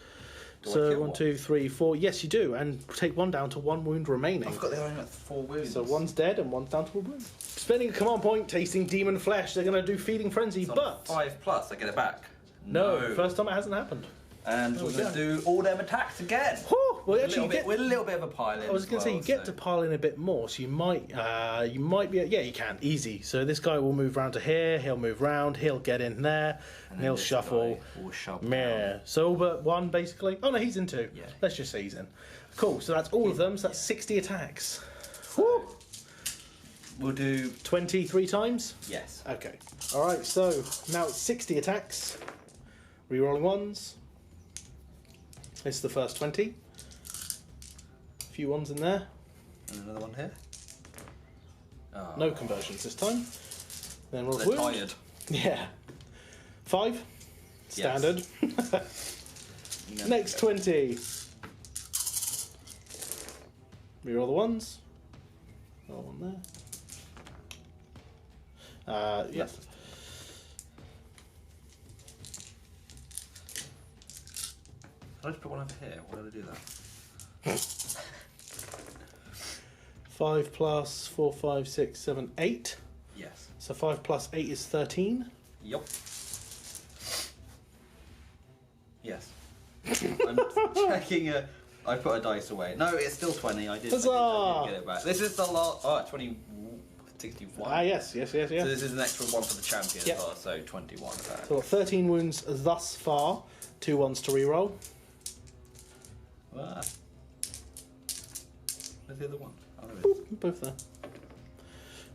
Do I So kill 1, one? 2, 3, 4. Yes, you do, and take 1 down to 1 wound remaining. I forgot they only got 4 wounds. So 1's dead and 1's down to 1 wound. Spending a command point, tasting demon flesh. They're going to do feeding frenzy, So but 5+, I get it back. no, first time it hasn't happened. And There we're we going to go. do all them attacks again. Whew, well, With a actually, little bit, with a little bit of a pile in. I was going to say you get to pile in a bit more, so you might be. Yeah, you can easy. So this guy will move round to here. He'll move round. He'll get in there, and he'll shuffle. Meh. So all but 1 basically. Oh no, he's in 2. Yeah. Let's just say he's in. Cool. So that's all of them. So that's 60 attacks. So we'll do 23 times. yes. Okay. All right. So now it's 60 attacks. Rerolling 1s. This is the first 20. A few 1s in there. And another one here. Oh. No conversions this time. Then roll They're wound. tired. Yeah. 5. Standard. No. Next 20. Reroll the 1s. Roll 1 there. Yes. Can I just put one over here? Why did I do that? 5 plus 4, 5, 6, 7, 8. Yes. So 5 plus 8 is 13. Yup. Yes. I'm checking a... I put a dice away. No, it's still 20. I did Huzzah! get it back. This is the last... Oh, 20... 61. Ah, yes. So this is an extra 1 for the champion Yep. as well, so 21 of that. So we've got 13 wounds thus far. 2 1s to reroll. Ah. Where's the other one? Oh, there it is. Boop, both there.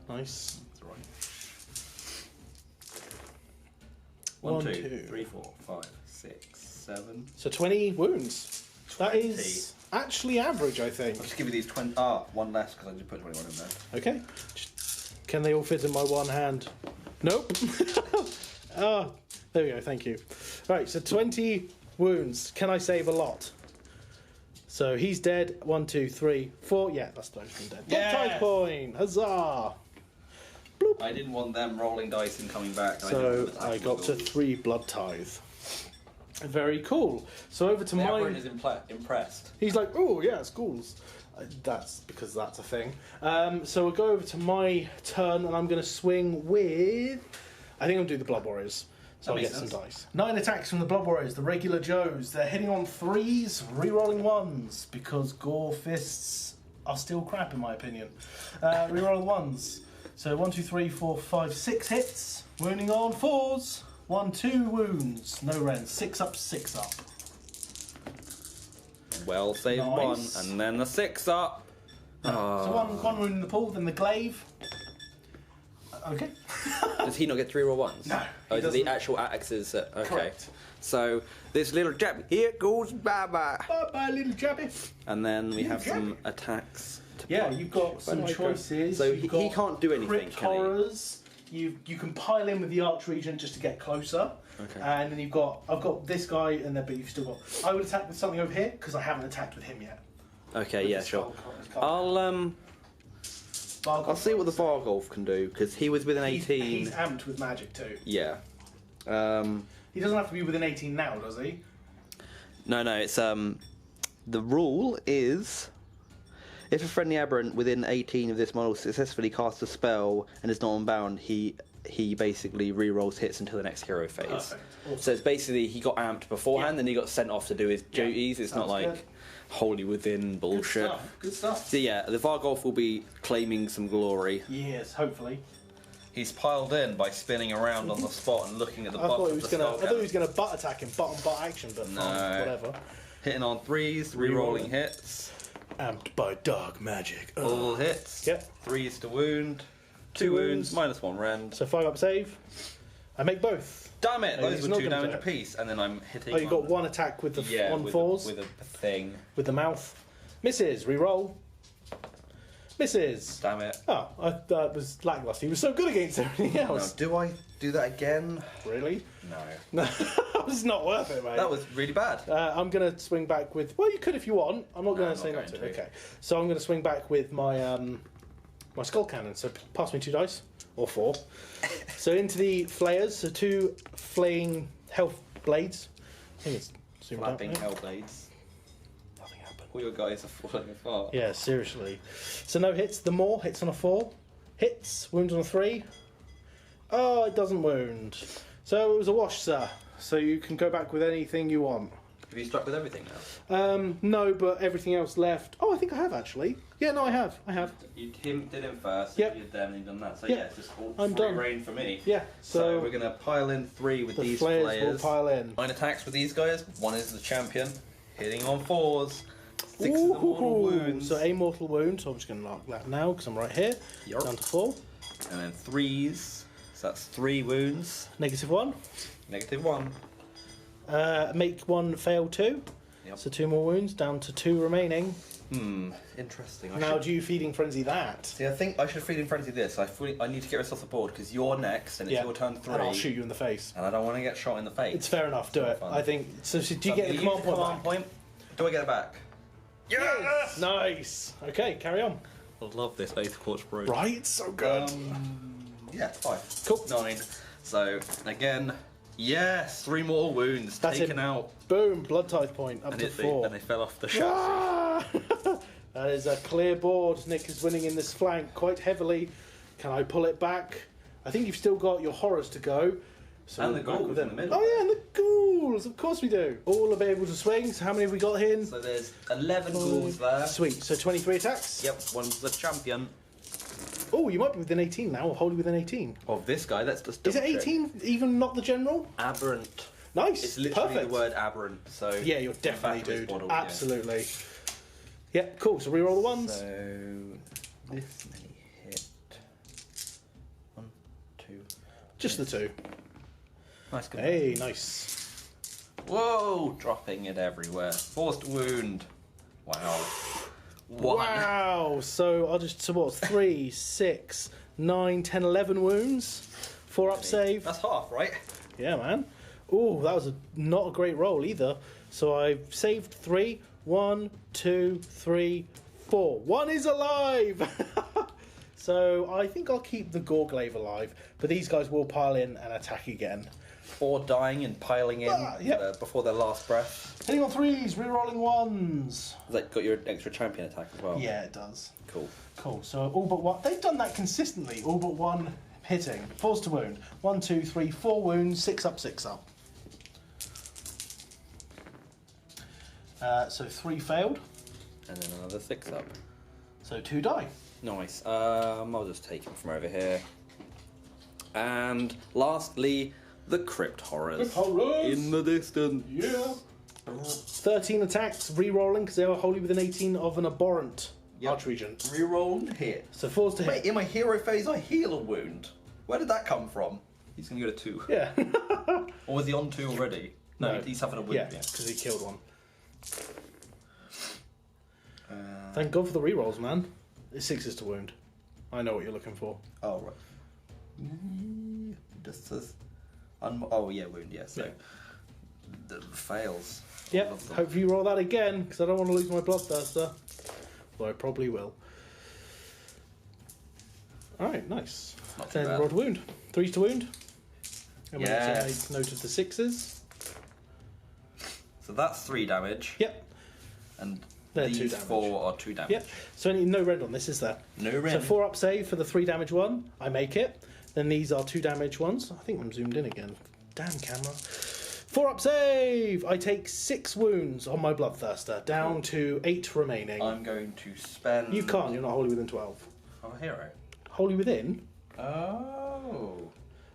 Nice. That's right. 1, 1, 2, 2. 3, 4, 5, 6, 7. So 20 wounds. 20. That is actually average, I think. I'll just give you these 20. Ah, 1 less because I just put 21 in there. Okay. Can they all fit in my one hand? Nope. Ah, there we go. Thank you. Right, so 20 wounds. Can I save a lot? So he's dead. 1, 2, 3, 4. Yeah, that's both been dead. Yes! Blood point. Huzzah! I didn't want them rolling dice and coming back. So I got to 3 blood tithe. Very cool. So over to The my. Aberrant is impressed. He's like, oh yeah, schools. That's because that's a thing. So we'll go over to my turn, and I'm going to swing with. I think I'll do the Blood Warriors. So I'll That get makes some sense. dice. 9 attacks from the Blood Warriors, the regular Joes. They're hitting on 3s, re-rolling 1s, because Gore Fists are still crap in my opinion. Re-rolling 1s. So 1, 2, 3, 4, 5, 6 hits. Wounding on 4s. 1, 2 wounds. No rends. 6 up, 6 up. Well, save Nice. 1, and then the 6 up. So one wound in the pool, then the glaive. Okay. Does he not get 3 roll 1s? No, Oh, he the doesn't. actual axes. Okay. Correct. So this little jab, here goes bye-bye. Bye-bye, little jabby. And then we have Jab. some attacks. To Yeah, punch. you've got some Like, choices. So You've he got can't do anything, Crypt can he? horrors. You can pile in with the arch regent just to get closer. Okay. And then I've got this guy, and then but you've still got. I would attack with something over here because I haven't attacked with him yet. Okay, With yeah, the sure. skull card. I'll see what the Vargolf can do because he was within 18. He's amped with magic too. Yeah. He doesn't have to be within 18 now, does he? No, it's the rule is if a friendly aberrant within 18 of this model successfully casts a spell and is not unbound, he basically re-rolls hits until the next hero phase. Perfect. Awesome. So it's basically he got amped beforehand, Yeah. then he got sent off to do his Yeah, duties. It's not sounds like good. wholly within bullshit. Good stuff. So yeah, the Vargolf will be claiming some glory. Yes, hopefully. He's piled in by spinning around on the spot and looking at the butt of the skull I thought he was going to butt attack him, butt on butt action, but No. fine, whatever. Hitting on 3s, re-rolling hits. Amped by dark magic. Ugh. All hits. Yep. 3s to wound. 2 wounds, -1 rend. So 5 up save. I make both. Damn it! No, Those he's were not 2 gonna damage attack. apiece, and then I'm hitting. Oh, you got on- one attack with the Yeah, on with fours with a thing. with the mouth. Misses. Re-roll. Misses. Damn it! Oh, that was lackluster. He was so good against everything Now, else. do I do that again? Really? No. No, that was not worth it, mate. That was really bad. I'm going to swing back with... Well, you could if you want. I'm not going I'm to say not not to. going to. Okay. So I'm going to swing back with my my skull cannon. So pass me 2 dice. Or 4. So into the flayers. So 2 flaying health blades. I think it's zoomed out. Flapping right? hellblades. Nothing happened. All your guys are falling apart. Yeah, seriously. So no hits. The more hits on a 4. Hits. Wounds on a 3. Oh, it doesn't wound. So it was a wash, sir. So you can go back with anything you want. Have you struck with everything now? No, but everything else left. Oh, I think I have actually. Yeah, no, I have. You did him first. Yep. You did them, and you've done that. So Yep. yeah, it's just all I'm free done. reign for me. Yeah. So So, we're gonna pile in 3 with the these flayers players. will pile in. 9 attacks with these guys. 1 is the champion, hitting on 4s. 6 of the mortal Ooh, wounds. so a mortal wound. So I'm just going to mark that now because I'm right here. Yup. Down to 4. And then 3s. So that's 3 wounds. -1. -1. Make 1 fail 2. Yep. So 2 more wounds. Down to 2 remaining. Interesting. Now do you feeding frenzy that? See, I think I should feed in frenzy this. I need to get this off the board because you're next and it's your turn 3. And I'll shoot you in the face. And I don't want to get shot in the face. It's fair enough. Do not it. fun. I think. So do you So get the use command point back? point? Do I get it back? Yes! Nice. Okay, carry on. I love this 8th Quartz Brew. Right, so good. Yeah, 5. Cool. 9. So, again, yes, 3 more wounds That's taken it. out. Boom, blood tithe point up And, to 4. and they fell off the chassis. Ah! That is a clear board. Nick is winning in this flank quite heavily. Can I pull it back? I think you've still got your horrors to go. So And we're the back ghouls with in them. the middle. Oh yeah, and the ghouls. Of course we do. All are able to swing. So how many have we got here? So there's 11 ghouls there. Sweet. So 23 attacks. Yep, one's the champion Oh, you might be within 18 now, or wholly within 18. of this guy. Let's just Is it double check. 18? Even not the general? Aberrant. Nice. It's literally Perfect. the word aberrant. So Yeah, you're definitely infatuous dude. model, yeah. Absolutely. Yeah, cool. So reroll the ones. So this many hit. 1, 2. Just the 2. Nice. Good. Hey, nice. Whoa! Dropping it everywhere. Forced wound. Wow. 1. Wow. So I'll just, so what, 3, 6, 9, 10, 11 wounds. 4 up save. That's half, right? Yeah, man. Ooh, that was not a great roll either. So I saved 3. 1, 2, 3, 4. 1 is alive! So I think I'll keep the Gorglaive alive, but these guys will pile in and attack again. 4 dying and piling in yep. before their last breath. Hitting on 3s, rerolling 1s. Has that got your extra champion attack as well? Yeah, it does. Cool. Cool. So all but 1. They've done that consistently. All but 1 hitting. 4s to wound. 1, 2, 3, 4 wounds. 6 up, 6 up. So 3 failed. And then another 6 up. So 2 die. Nice. I'll just take him from over here. And lastly, the Crypt Horrors. Crypt Horrors! In the distance. Yeah. 13 attacks, re-rolling because they are wholly within 18 of an abhorrent archregent. Reroll hit. So 4s to hit. Wait, in my hero phase, I heal a wound. Where did that come from? He's going to go to 2. Yeah. Or was he on 2 already? No, No. he suffered a wound. Yeah, because he killed one. Thank God for the re-rolls, man. It's 6s to wound. I know what you're looking for. Oh, right. Just says... oh, yeah, wound, yeah. So, fails. Yep, Love them. hope you roll that again, because I don't want to lose my Bloodthirster. Though I probably will. Alright, nice. Not too Then bad. roll to wound. 3s to wound. And we Yes. take note of the 6s. So that's 3 damage. Yep. And They're 2 these damage. 4 are 2 damage. Yep. So no red on this, is there? No So red. 4 up save for the 3 damage one. I make it. Then these are 2 damage ones. I think I'm zoomed in again. Damn camera. 4 up save! I take 6 wounds on my Bloodthirster, down to 8 remaining. I'm going to spend... You can't, you're not wholly within 12. I'm a hero. Wholly within? Oh. Oh.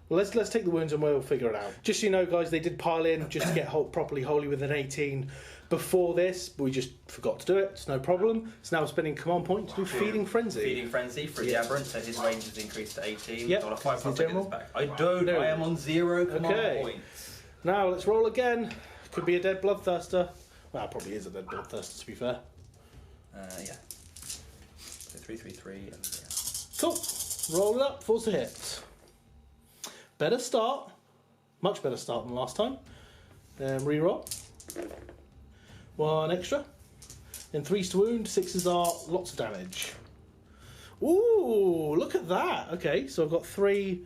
Well, let's take the wounds and we'll figure it out. Just so you know, guys, they did pile in just to get properly holy with an 18 before this, but we just forgot to do it. It's no problem. So now we're spending command point to do Feeding Frenzy. Feeding Frenzy for the aberrant, so his range is increased to 18. Yep. Got a 5 plus General. back. I don't. No. I am on 0 command Okay. points. Now let's roll again. Could be a dead bloodthirster. Well, it probably is a dead bloodthirster, to be fair. Yeah. So 3, 3, 3, and yeah. Cool. Roll it up. Force a hit. Better start. Much better start than last time. Then reroll. 1 extra. Then 3's to wound. 6's are lots of damage. Ooh, look at that. Okay, so I've got 3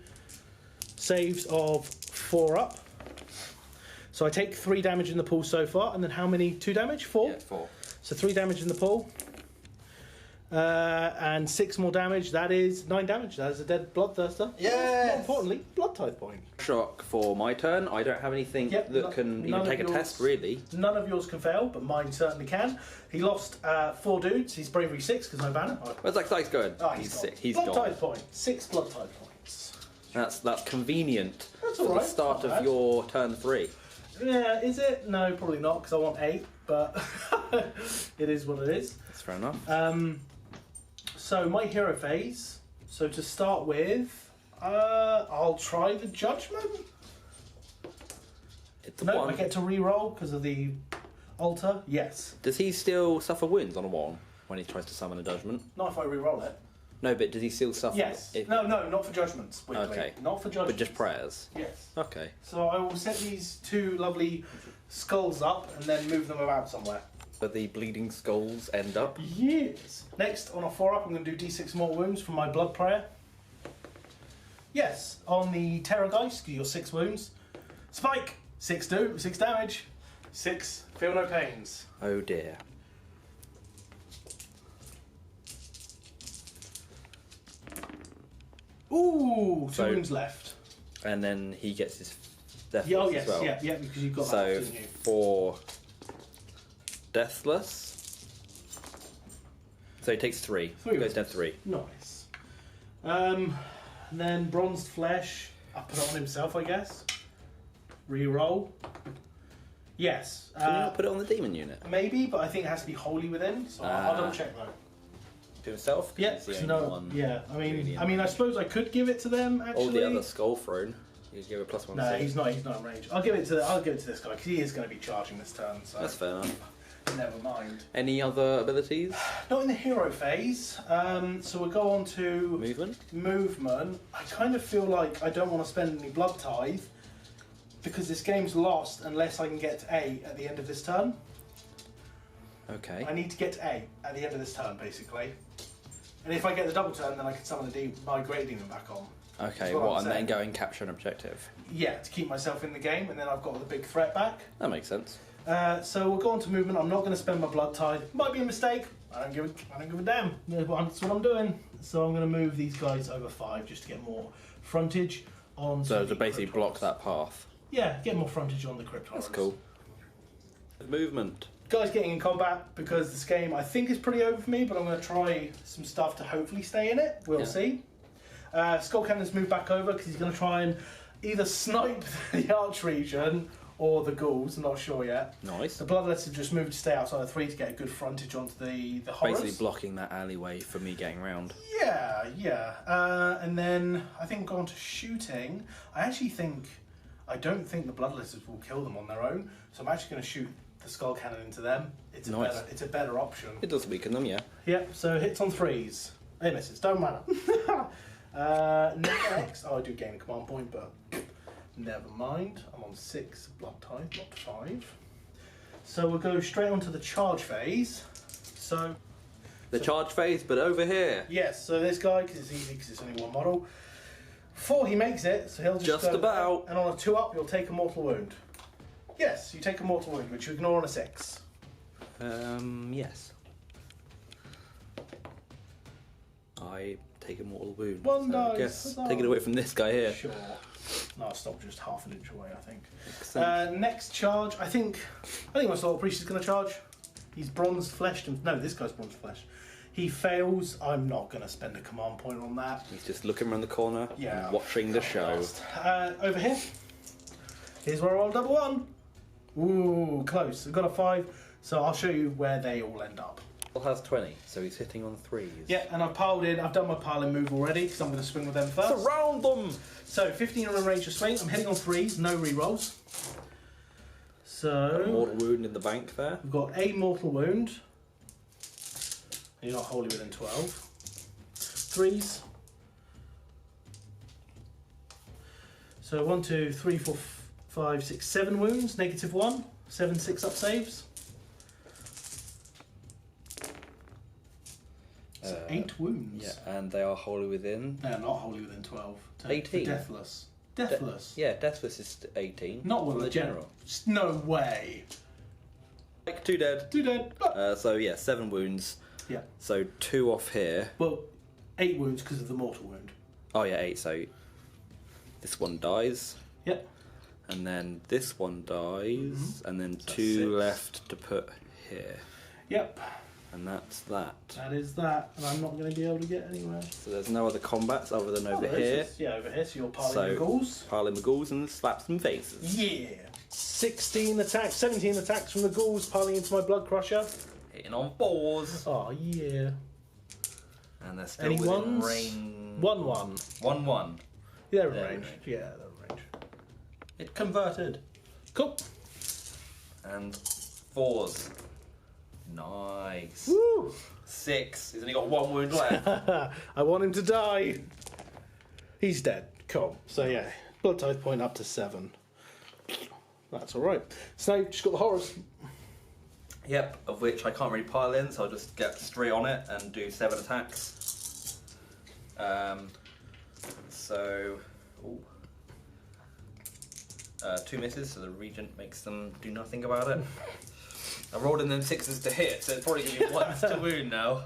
saves of 4 up. So I take 3 damage in the pool so far. And then how many? 2 damage? 4? Yeah, 4. So 3 damage in the pool. And 6 more damage. That is 9 damage. That is a dead bloodthirster. Yes! More importantly, blood tithe point. Shock for my turn. I don't have anything Yep, that can even take a test, really. None of yours can fail, but mine certainly can. He lost 4 dudes. He's bravery 6 because no banner. Where's that dice going? Oh, he's gone. sick. He's blood gone. tithe point. 6 blood tithe points. That's convenient That's for all right, the start not of bad. your turn 3. Yeah, is it? No, probably not because I want 8, but it is what it is. That's fair enough. So my hero phase. So to start with, I'll try the judgment. It's a No, 1. I get to re-roll because of the altar. Yes. Does he still suffer wounds on a 1 when he tries to summon a judgment? Not if I re-roll it. No, but does he still suffer? Yes. if- No, not for judgments. Weirdly. Okay. Not for judgments. But just prayers? Yes. Okay. So I will set these 2 lovely skulls up and then move them about somewhere. Where the bleeding skulls end up? Yes. Next, on a 4 up, I'm going to do d6 more wounds from my blood prayer. Yes. On the Terrorgeist, you're 6 wounds. Spike! 6 damage. 6, feel no pains. Oh dear. Ooh, 2 So- wounds left. And then he gets his death Yeah, oh as yes, well. yeah, because you've got So that, didn't you? for Deathless, so he takes 3. 3 Goes down 3. Nice. And then Bronzed Flesh, I put it on himself, I guess. Reroll. Yes. Can you not put it on the demon unit? Maybe, but I think it has to be holy within, so I'll double check though. To himself? 'Cause Yeah, he's the 'cause only no, one yeah. I really mean, I suppose I could give it to them actually. Or the other skull throne. You give it +1. No, he's not in range. I'll give it to this guy because he is going to be charging this turn. So That's fair enough. never mind. Any other abilities? Not in the hero phase. So we'll go on to Movement? movement. I kind of feel like I don't want to spend any blood tithe because this game's lost unless I can get to 8 at the end of this turn. Okay. I need to get to 8 at the end of this turn, basically. And if I get the double turn, then I can summon my Great Demon back on. Okay, That's what what, I'm and then saying. go and capture an objective? Yeah, to keep myself in the game, and then I've got the big threat back. That makes sense. So we'll go on to movement. I'm not going to spend my blood tithe. Might be a mistake. I don't give a damn. That's what I'm doing. So I'm going to move these guys over 5 just to get more frontage on. So the to basically Crypt block Horrors. that path. Yeah, get more frontage on the Crypt That's Horrors. cool. Movement. Guys getting in combat because this game I think is pretty over for me, but I'm going to try some stuff to hopefully stay in it. We'll Yeah. see. Skull Cannon's moved back over because he's going to try and either snipe the arch region or the ghouls. I'm not sure yet. Nice. The Bloodless have just moved to stay outside of 3 to get a good frontage onto the horrors. Basically blocking that alleyway for me getting round. Yeah. And then I think on to shooting. I don't think the Blood Lizards will kill them on their own, so I'm actually going to shoot the Skull Cannon into them. It's Nice. a better option. It does weaken them, yeah. Yep, so hits on 3s. It misses, don't matter. Next, I do gain a command point, but never mind. I'm on 6 blood type, not 5. So we'll go straight on to the charge phase. So, The charge phase, but over here. yes, so this guy, because it's easy, because it's only 1 model. 4, he makes it, so he'll just Just go, about. And on a 2 up, you'll take a mortal wound. Yes, you take a mortal wound, which you ignore on a 6. Yes. I take a mortal wound. One so I dice, guess huzzah. take it away from this guy here. Sure. No, I'll stop just half an inch away, I think. Excellent. Next charge, I think my Slaughter Priest is going to charge. He's bronzed fleshed. No, this guy's bronzed flesh. he fails, I'm not going to spend a command point on that. He's just looking around the corner Yeah, and watching the show. Over here. Here's where I roll double one. Ooh, close. I've got a 5, so I'll show you where they all end up. Has 20, so he's hitting on 3s. Yeah, and I've piled in. I've done my piling move already because I'm going to swing with them first. Surround them! So 15 on a range of swing. I'm hitting on 3s, no rerolls. So Mortal wound in the bank there. we've got a mortal wound. You're not wholly within 12. 3s. So 1, 2, 3, 4, 5, 6, 7 wounds. -1. 7, 6 up saves. So 8 wounds. Yeah, and they are wholly within. No, not wholly within 12. 18. Deathless. Deathless. Yeah, Deathless is 18. Not with from the general. No way. Like 2 dead. 2 dead. So yeah, 7 wounds. Yeah. So 2 off here. Well, 8 wounds because of the mortal wound. Oh yeah, 8. So this one dies, Yep. and then this one dies, and then So 2 6. left to put here, Yep. and that's that. That is that, and I'm not going to be able to get anywhere. So there's no other combats other than over there here. is. Yeah, over here. So you're piling So your ghouls. piling the ghouls and slap some faces. Yeah. 16 attacks, 17 attacks from the ghouls, piling into my blood crusher. Hitting on 4s, Oh yeah. and they're still Any within ones? range. 1-1. 1-1. They're in They're in range. range. Yeah, they're in range. It converted. Cool. And 4s. Nice. Woo! 6. He's only got 1 wound left. I want him to die. He's dead. Cool. So yeah, blood tithe point up to 7. That's all right. So now you've just got the horrors. Yep, of which I can't really pile in, so I'll just get straight on it and do 7 attacks. So, ooh. 2 misses, so the regent makes them do nothing about it. I rolled in them 6s to hit, so it's probably going to be 1 to wound now.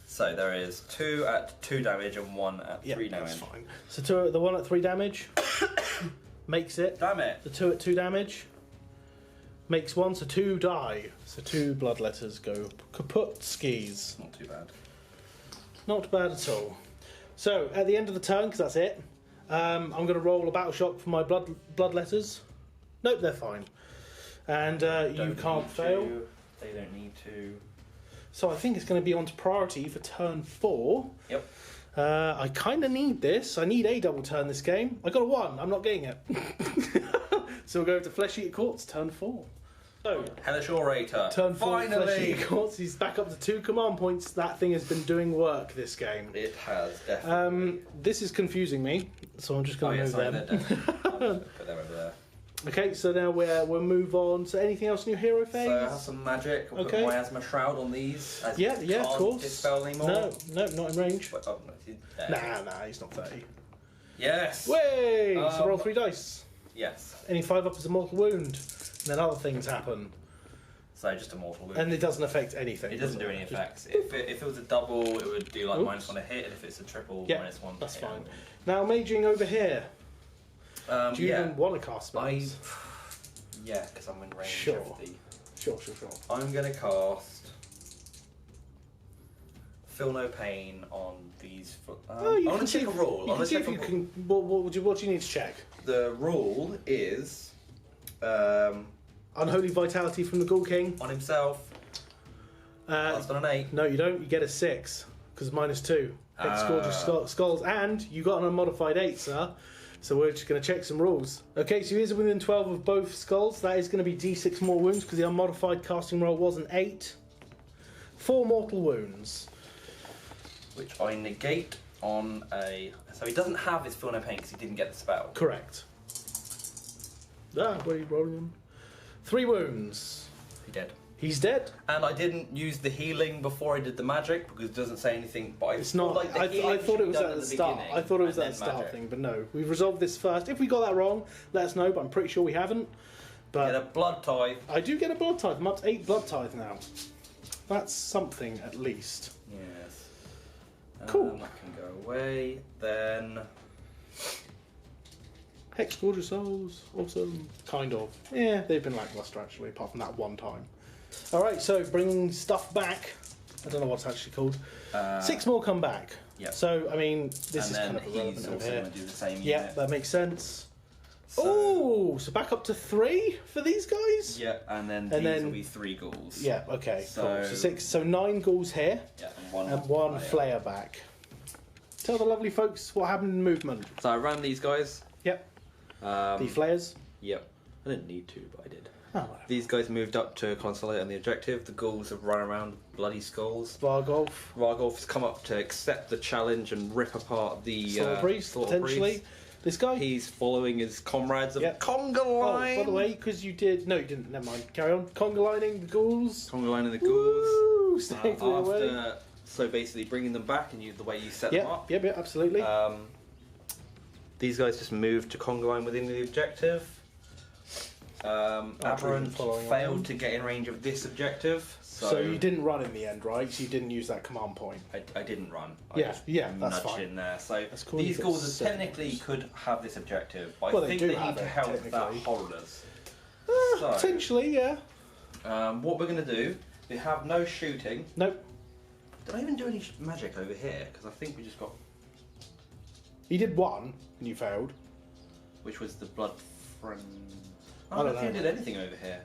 So there is 2 at 2 damage and 1 at 3 damage. That's fine. So the 1 at 3 damage makes it. Damn it! The 2 at 2 damage makes 1, so 2 die. So 2 blood letters go kaput skis. Not too bad. Not bad at all. So at the end of the turn, because that's it, I'm going to roll a battle shock for my blood letters. Nope, they're fine. And you Don't can't need fail. to. They don't need to. So I think it's going to be on to priority for turn 4. Yep. I kind of need this. I need a double turn this game. I got a 1. I'm not getting it. So we'll go to Flesh Eater Courts, turn 4. So, Hellish Orator. turn 4 Flesh Finally! Eater Courts. He's back up to 2 command points. That thing has been doing work this game. It has, definitely. This is confusing me, so I'm just going to move them. Put them over there. Okay, so now we'll move on. So anything else in your hero phase? So I have some magic. I'll Okay. put Miasma Shroud on these. As Yeah, you yeah, of can't course. Dispel anymore. No, not in range. But, oh, no, he's there. Nah, he's not 30. Yes. Way! So roll Um, 3 dice. Yes. Any 5 up is a mortal wound. And then other things happen. So just a mortal wound. And it doesn't affect anything. It doesn't do any Just- effects. If it was a double, it would do like Oops. -1 to hit, and if it's a triple, Yeah, -1 to that's hit. fine. Now, maging over here. Do you yeah. even want to cast I, spells? yeah, because I'm in range Sure. of the... Sure. I'm going to cast... Feel no pain on these... I'm going to check a rule. I'm You going can to see check if a you rule. can. What do you need to check? The rule is... Unholy vitality from the Ghoul King. on himself, that's on an 8. No, you don't. You get a 6 because -2. Hex Scourge skulls, and you got an unmodified 8, sir. So we're just going to check some rules. Okay, so he is within 12 of both skulls. That is going to be D6 more wounds because the unmodified casting roll was an 8. 4 mortal wounds. Which I negate on a... So he doesn't have his Feel No Pain because he didn't get the spell. Correct. Where are you rolling him? 3 wounds. He did. He's dead. And I didn't use the healing before I did the magic because it doesn't say anything. But It's not. like the I healing thought it was should at be the done start. beginning I thought it was and at the then start magic. thing, but no. We've resolved this first. If we got that wrong, let us know. But I'm pretty sure we haven't. Get a But blood tithe. I do get a blood tithe. I'm up to 8 blood tithe now. That's something at least. Yes. Cool. That can go away. Then Hex Gorgeous Souls, awesome. Kind of. Yeah, they've been lackluster actually, apart from that one time. Alright, so bringing stuff back. I don't know what's actually called. 6 more come back. Yeah. So, I mean, this and is then kind of irrelevant he's over also here. going to do the same Yeah, unit. that makes sense. So, Oh, so back up to 3 for these guys? yeah, and then And these then- will be 3 ghouls. Yeah, okay, cool. So- So 6, so 9 ghouls here, Yeah, and and 1 flare. flayer back. Tell the lovely folks what happened in movement. So I ran these guys. Yep, the flayers. Yep. I didn't need to, but I did. Oh, whatever. These guys moved up to consolidate on the objective. The ghouls have run around bloody skulls. Vargolf, Rargolf has come up to accept the challenge and rip apart the Slaughter Priest, Slaughter potentially. Priest. This guy. He's following his comrades of Yep. Conga Oh, Line. by the way, because you did... No, you didn't. Never mind. Carry on. Conga lining the ghouls. Conga Line and the ghouls. Woo! Stay clear away. After, so basically bringing them back and the way you set Yep, them up. yep, yep, absolutely. These guys just moved to Conga Line within the objective. Aberrant following failed on. to get in range of this objective. So you didn't run in the end, right? So you didn't use that command point. I didn't run. I Yeah, just yeah, that's nudged fine. in there. So That's cool. these You've got ghouls 7 technically ghouls. could have this objective, but Well, I they think do they have need to it, help that technically. horrors. Potentially, yeah. What we're going to do, we have no shooting. Nope. Did I even do any magic over here? Because I think we just got, You did 1, and you failed. which was the blood friend. I I don't don't think I know. did anything over here.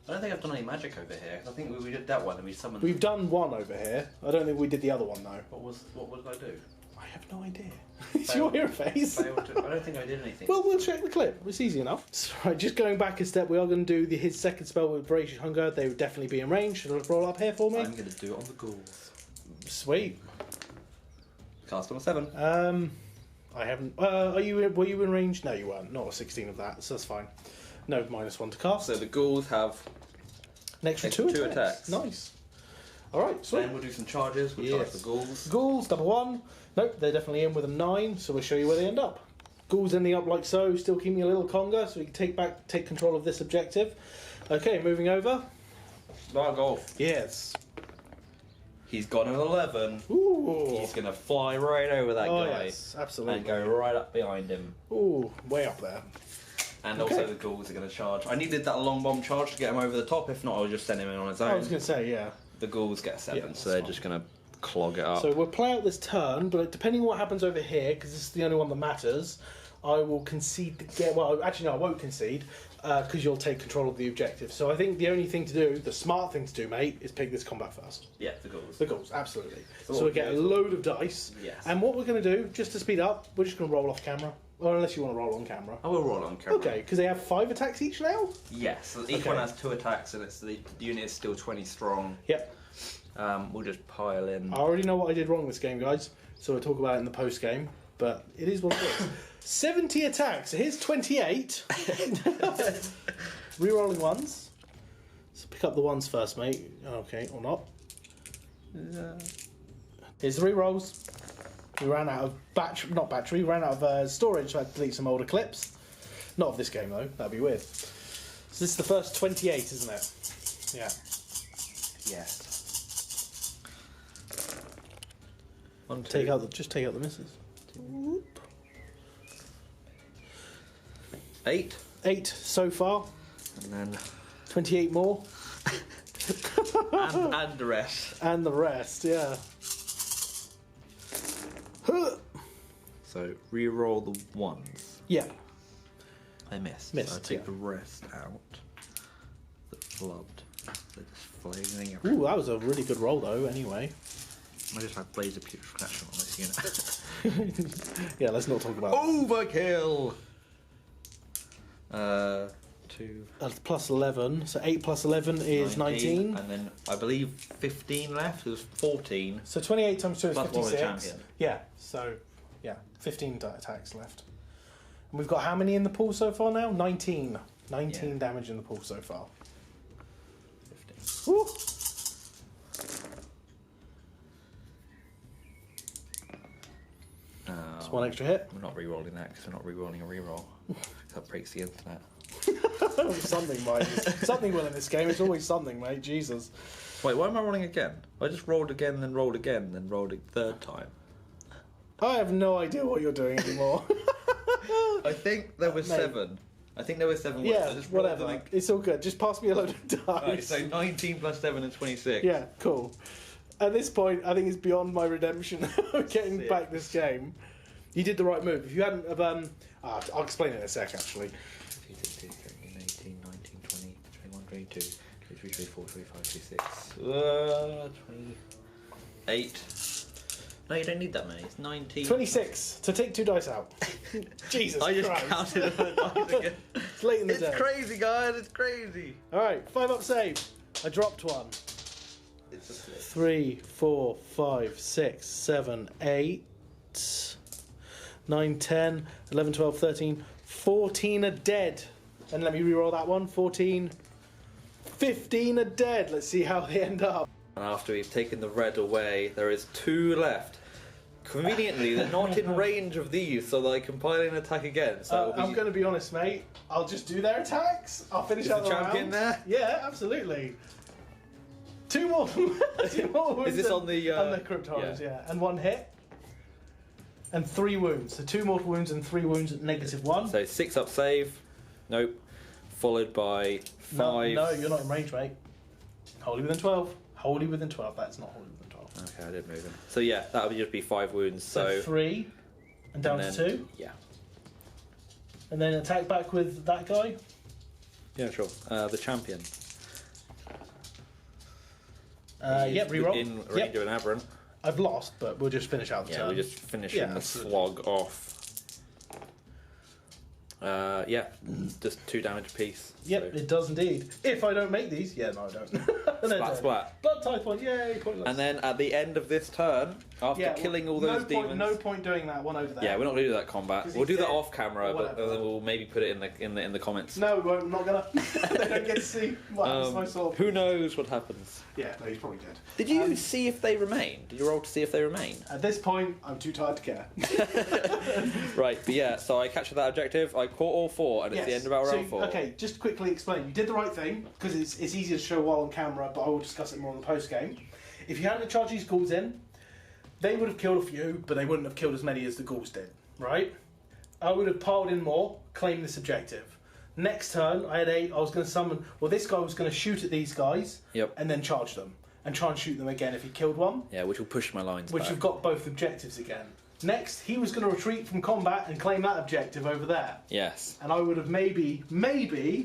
I don't think I've done any magic over here. I think we did that one and we summoned. We've done 1 over here. I don't think we did the other one, though. What did I do? I have no idea. It's your hero face. Failed to, I don't think I did anything. Well, we'll check the clip. It's easy enough. So, right, just going back a step, we are going to do his second spell with Voracious Hunger. They would definitely be in range. Should I roll up here for me? I'm going to do it on the ghouls. Sweet. Cast on a 7. I haven't. Were you in range? No, you weren't. Not a 16 of that, so that's fine. No, -1 to cast. So the ghouls have. An extra extra 2 2 attacks. attacks. Nice. All right, sweet. Then we'll do some charges. We'll charge the ghouls. Ghouls, double 1. Nope, they're definitely in with a 9, so we'll show you where they end up. Ghouls ending up like so, still keeping a little conga, so we can take control of this objective. Okay, moving over. Golf. Yes. He's got an 11. Ooh. He's going to fly right over that Oh, guy. yes, absolutely. And go right up behind him. Ooh, way up there. And Okay. also the ghouls are going to charge. I needed that long bomb charge to get him over the top. If not, I would just send him in on his own. I was going to say, yeah. The ghouls get 7, Yeah, so they're that's just going to clog it up. So we'll play out this turn, but depending on what happens over here, because this is the only one that matters, I will concede the game. Well, actually, no, I won't concede, because you'll take control of the objective. So I think the only thing to do, the smart thing to do, mate, is pick this combat first. Yeah, the ghouls. The goals, absolutely. So So what we get a we do is- load of dice. Yes. And what we're going to do, just to speed up, we're just going to roll off camera. Or unless you want to roll on camera. I will roll on camera. Okay, because they have 5 attacks each now? Yes, so each Okay. one has 2 attacks, and the unit is still 20 strong. Yep. We'll just pile in. I already know what I did wrong this game, guys. So we'll talk about it in the post game. But it is what it is. 70 attacks. So here's 28. Rerolling ones. So pick up the ones first, mate. Okay, or not. Here's the rerolls. We ran out of battery. We ran out of storage, so I had to delete some older clips. Not of this game though. That'd be weird. So this is the first 28, isn't it? Yeah. Yes. One, two. Just take out the misses. 8. 8 so far. And then 28 more. and the rest. And the rest, yeah. So re-roll the ones. Yeah. I missed. Missed, So I take yeah. the rest out. The flubbed. They're just flailing everywhere. Ooh, that was a really good roll though, anyway. I just have blaze of putrefaction on this unit. Yeah, let's not talk about Overkill! 2. That's plus 11. So 8 plus 11 is 19. And then I believe 15 left. It was 14. So 28 times 2 is Plus one with 56. champion. Yeah, so, yeah, 15 attacks left. And we've got how many in the pool so far now? 19. 19 Yeah. damage in the pool so far. 15. Woo! It's one extra hit. I'm not re-rolling that because we're not re-rolling a re-roll. That breaks the internet. Something, mate. Something will in this game. It's always something, mate. Jesus. Wait, why am I rolling again? I just rolled again, then rolled again, then rolled a third time. I have no idea what you're doing anymore. I think there was Mate. 7. I think there were 7 ones. Yeah, I just rolled whatever. them. It's all good. Just pass me a load of dice. Right, so 19 plus 7 is 26. Yeah, cool. At this point, I think it's beyond my redemption getting Sick. back this game. You did the right move. If you hadn't have, I'll explain it in a sec, actually. 18, 19, 20, 21, 22, 23, 24, 25, 26. 28. No, you don't need that many. It's 19. 26. So take 2 dice out. Jesus I just Christ. counted the dice again. It's late in the It's day. crazy, guys. It's crazy. Alright, 5 up save. I dropped one. It's a slip. 3, 4, 5, 6, 7, 8, 9, 10, 11, 12, 13, 14 are dead. And let me reroll that one. 14, 15 are dead. Let's see how they end up. And after we've taken the red away, there is 2 left. Conveniently, they're not in range of these, so that I can pile an attack again. So I'm going to be honest, mate. I'll just do their attacks. I'll finish Is out the the champion round. there? Yeah, absolutely. 2 more. 2 more wounds. Is this on the, on the crypt horrors? Yeah. And 1 hit. And 3 wounds. So 2 mortal wounds and 3 wounds at -1. So 6 up save. Nope. Followed by 5. No, you're not in range, mate. Wholly within 12. Wholly within 12. That's not wholly within 12. Okay, I did move him. So yeah, that would just be 5 wounds. So 3 and down and to then- 2. Yeah. And then attack back with that guy. Yeah, sure. The champion. Yep, reroll. In range Yep. of an aberrant. I've lost, but we'll just finish out the Yeah, turn. we're just finishing Yeah, the absolutely. slog off. Yeah, just 2 damage apiece. Yep, So. it does indeed. If I don't make these, yeah, no, I don't. Splat, splat. Blood type point, yay, pointless. And then at the end of this turn, after Yeah, killing all no those point, demons, no point doing that one over there. yeah, we're not going to do that combat. 'Cause We'll he's do that dead off camera, or but whatever. then we'll maybe put it in the comments. No, we won't. I'm not gonna. They don't get to see what happens to my sword. Who knows what happens? Yeah, no, he's probably dead. Did you see if they remain? Did you roll to see if they remain? At this point, I'm too tired to care. Right, but yeah, so I captured that objective, I caught all 4, and it's the end of our So, round 4. okay, just to quickly explain. You did the right thing, because it's easier to show while on camera, but I will discuss it more in the post-game. If you hadn't charged these ghouls in, they would have killed a few, but they wouldn't have killed as many as the ghouls did, right? I would have piled in more, claimed this objective. Next turn, I had 8, I was going to summon... Well, this guy was going to shoot at these guys, Yep. and then charge them, and try and shoot them again if he killed one. Yeah, which will push my lines Which back. have got both objectives again. Next, he was going to retreat from combat and claim that objective over there. Yes. And I would have maybe,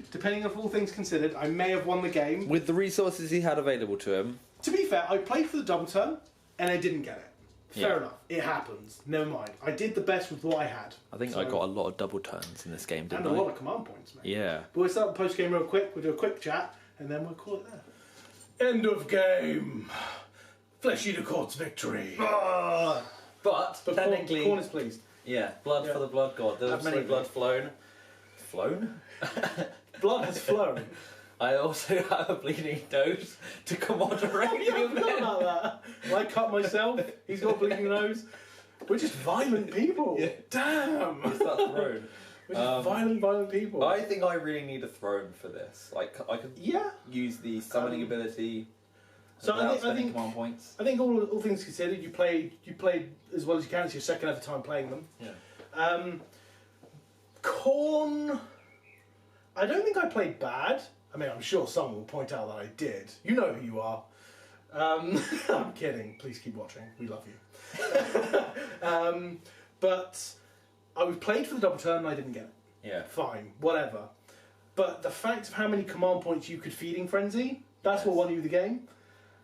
depending on all things considered, I may have won the game. With the resources he had available to him, To be fair, I played for the double turn, and I didn't get it. Fair Yeah. enough. It happens. Never mind. I did the best with what I had. I think So- I got a lot of double turns in this game, didn't And a I? lot of command points, mate. Yeah. But we'll start the post game real quick. We'll do a quick chat, and then we'll call it there. End of game. Flesh Eater Court's victory. But But technically, Khorne is pleased. yeah, blood Yeah. for the blood god. There's Have many many blood flown. Flown? Blood has flown. I also have a bleeding nose to commemorate Yeah, I you. forgot about that. I cut myself. He's got a bleeding nose. We're just violent people. Yeah. Damn. Is that throne? We're just violent people. I think I really need a throne for this. Like, I could Yeah. use the summoning ability. So I without think- I spending think- command points. I think all things considered, you played as well as you can. It's your second ever time playing them. Yeah. Khorne, I don't think I played bad. I mean, I'm sure someone will point out that I did. You know who you are. I'm kidding. Please keep watching. We love you. But I was played for the double turn and I didn't get it. Yeah. Fine, whatever. But the fact of how many command points you could Feeding Frenzy, that's what won you the game.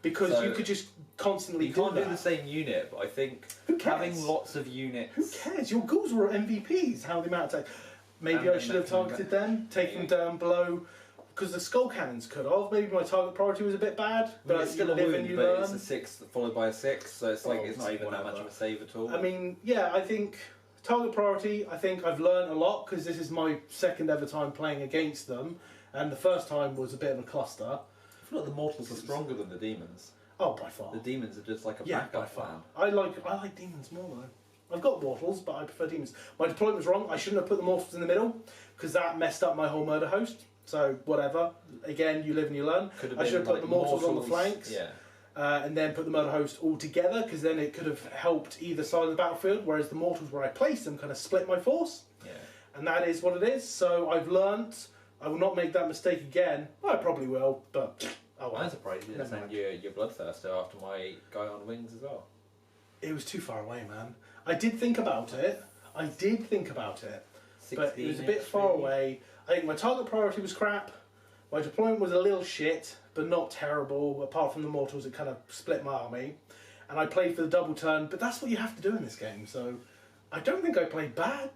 Because So- you could just constantly You can't do do that. the same unit, but I think Who cares? having lots of units. Who cares? Your ghouls were MVPs. How the amount of time. Maybe And I then should have that can targeted go- them, taken them down below, because the skull cannons could have. Maybe my target priority was a bit bad, But but it's still you a live wound, and you but learn. it's a 6 followed by a 6, so it's like Oh, it's not even that much whatever. of a save at all. I mean, yeah, I think target priority. I think I've learned a lot because this is my second ever time playing against them, and the first time was a bit of a cluster. I feel like the mortals are stronger than the demons. Oh, by far. The demons are just like a Yeah, backup by far. plan. I like demons more though. I've got mortals, but I prefer demons. My deployment was wrong. I shouldn't have put the mortals in the middle because that messed up my whole murder host. So whatever. Again, you live and you learn. Could have I should have been, put like, the mortals on the flanks. Yeah. And then put the murder host all together because then it could have helped either side of the battlefield. Whereas the mortals, where I placed them, kind of split my force. Yeah. and that is what it is. So I've learnt. I will not make that mistake again. I probably will, but oh well. I'm surprised you didn't send your Bloodthirster after my guy on wings as well. It was too far away, man. I did think about it. But it was a bit far away. I think my target priority was crap. My deployment was a little shit, but not terrible. Apart from the mortals, it kind of split my army. And I played for the double turn, but that's what you have to do in this game. So I don't think I played bad.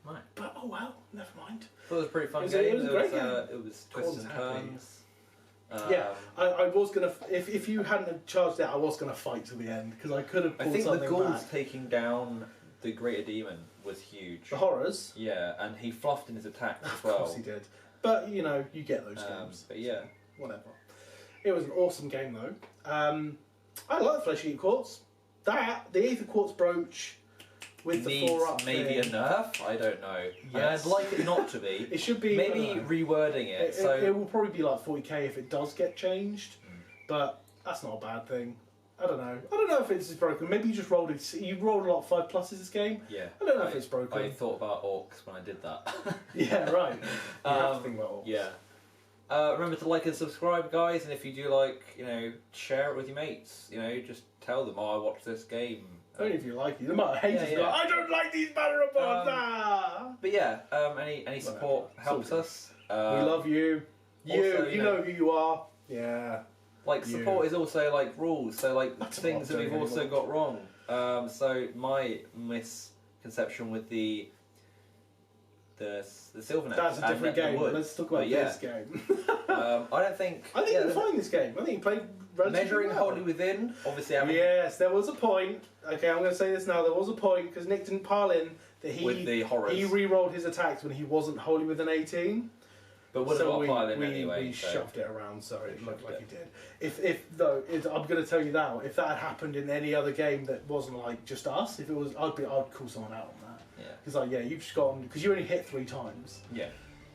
Right. But oh well, never mind. It was a pretty fun It was game. a great game. It was twists and turns. Yeah, I was gonna. If you hadn't charged it, I was gonna fight till the end because I could have. I Pulled think the something ghouls back. taking down the Greater Demon was huge. The horrors. Yeah, and he fluffed in his attacks as Of well. course he did. But you know, you get those games. But yeah, Whatever. It was an awesome game though. I like the Flesh Eater Quartz. The Aether Quartz brooch with the needs 4-up maybe thing. a nerf. I don't know. Yes. I'd like it not to be. It should be. Maybe I don't know. rewording it. It will probably be like 40k if it does get changed, but that's not a bad thing. I don't know. I don't know if it's broken. Maybe you just rolled it. You rolled a lot of 5+s this game. Yeah. I don't know if it's broken. I thought about orcs when I did that. Yeah, right. You have to think about all. Yeah. Remember to like and subscribe, guys, and if you do like, share it with your mates. Just tell them, "Oh, I watched this game." Only if you like it. They might hate it. Yeah. Like, I don't like these banner bots. But yeah, any support helps us. We love you. also, You know who you are. Yeah. Support is also rules. So not things that we've doing also anymore. got wrong. So my misconception with the Sylvaneth. That's a different and the game. Wood. Let's talk about this game. I don't think. I think you're fine this game. I think you played relatively Measuring well. wholly within, obviously. Yes, there was a point. Okay, I'm going to say this now. There was a point because Nick didn't pile in that With the horrors. he re-rolled his attacks when he wasn't wholly within 18. But would have So got we, pile in we, anyway. we so. shoved it around, so it looked shoved like it. he did. I'm going to tell you now. If that had happened in any other game that wasn't like just us, if it was, I'd call someone out on that. Yeah. Because you've just gone because you only hit 3 times, Yeah.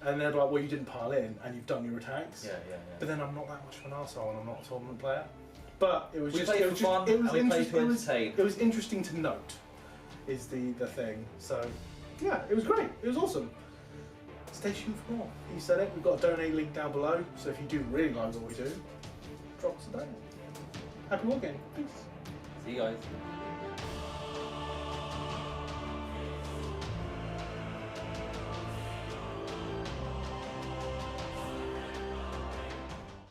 and they're like, well, you didn't pile in, and you've done your attacks. Yeah. But then I'm not that much of an arsehole and I'm not a tournament player. But it was We just played it was for fun just, it was and we played to interesting. entertain. It was interesting to note, is the thing. So yeah, it was great. It was awesome. Stay tuned for more. You said it. We've got a donate link down below. So if you do really like what we do, drop us a donate. Happy wargaming. Peace. See you guys.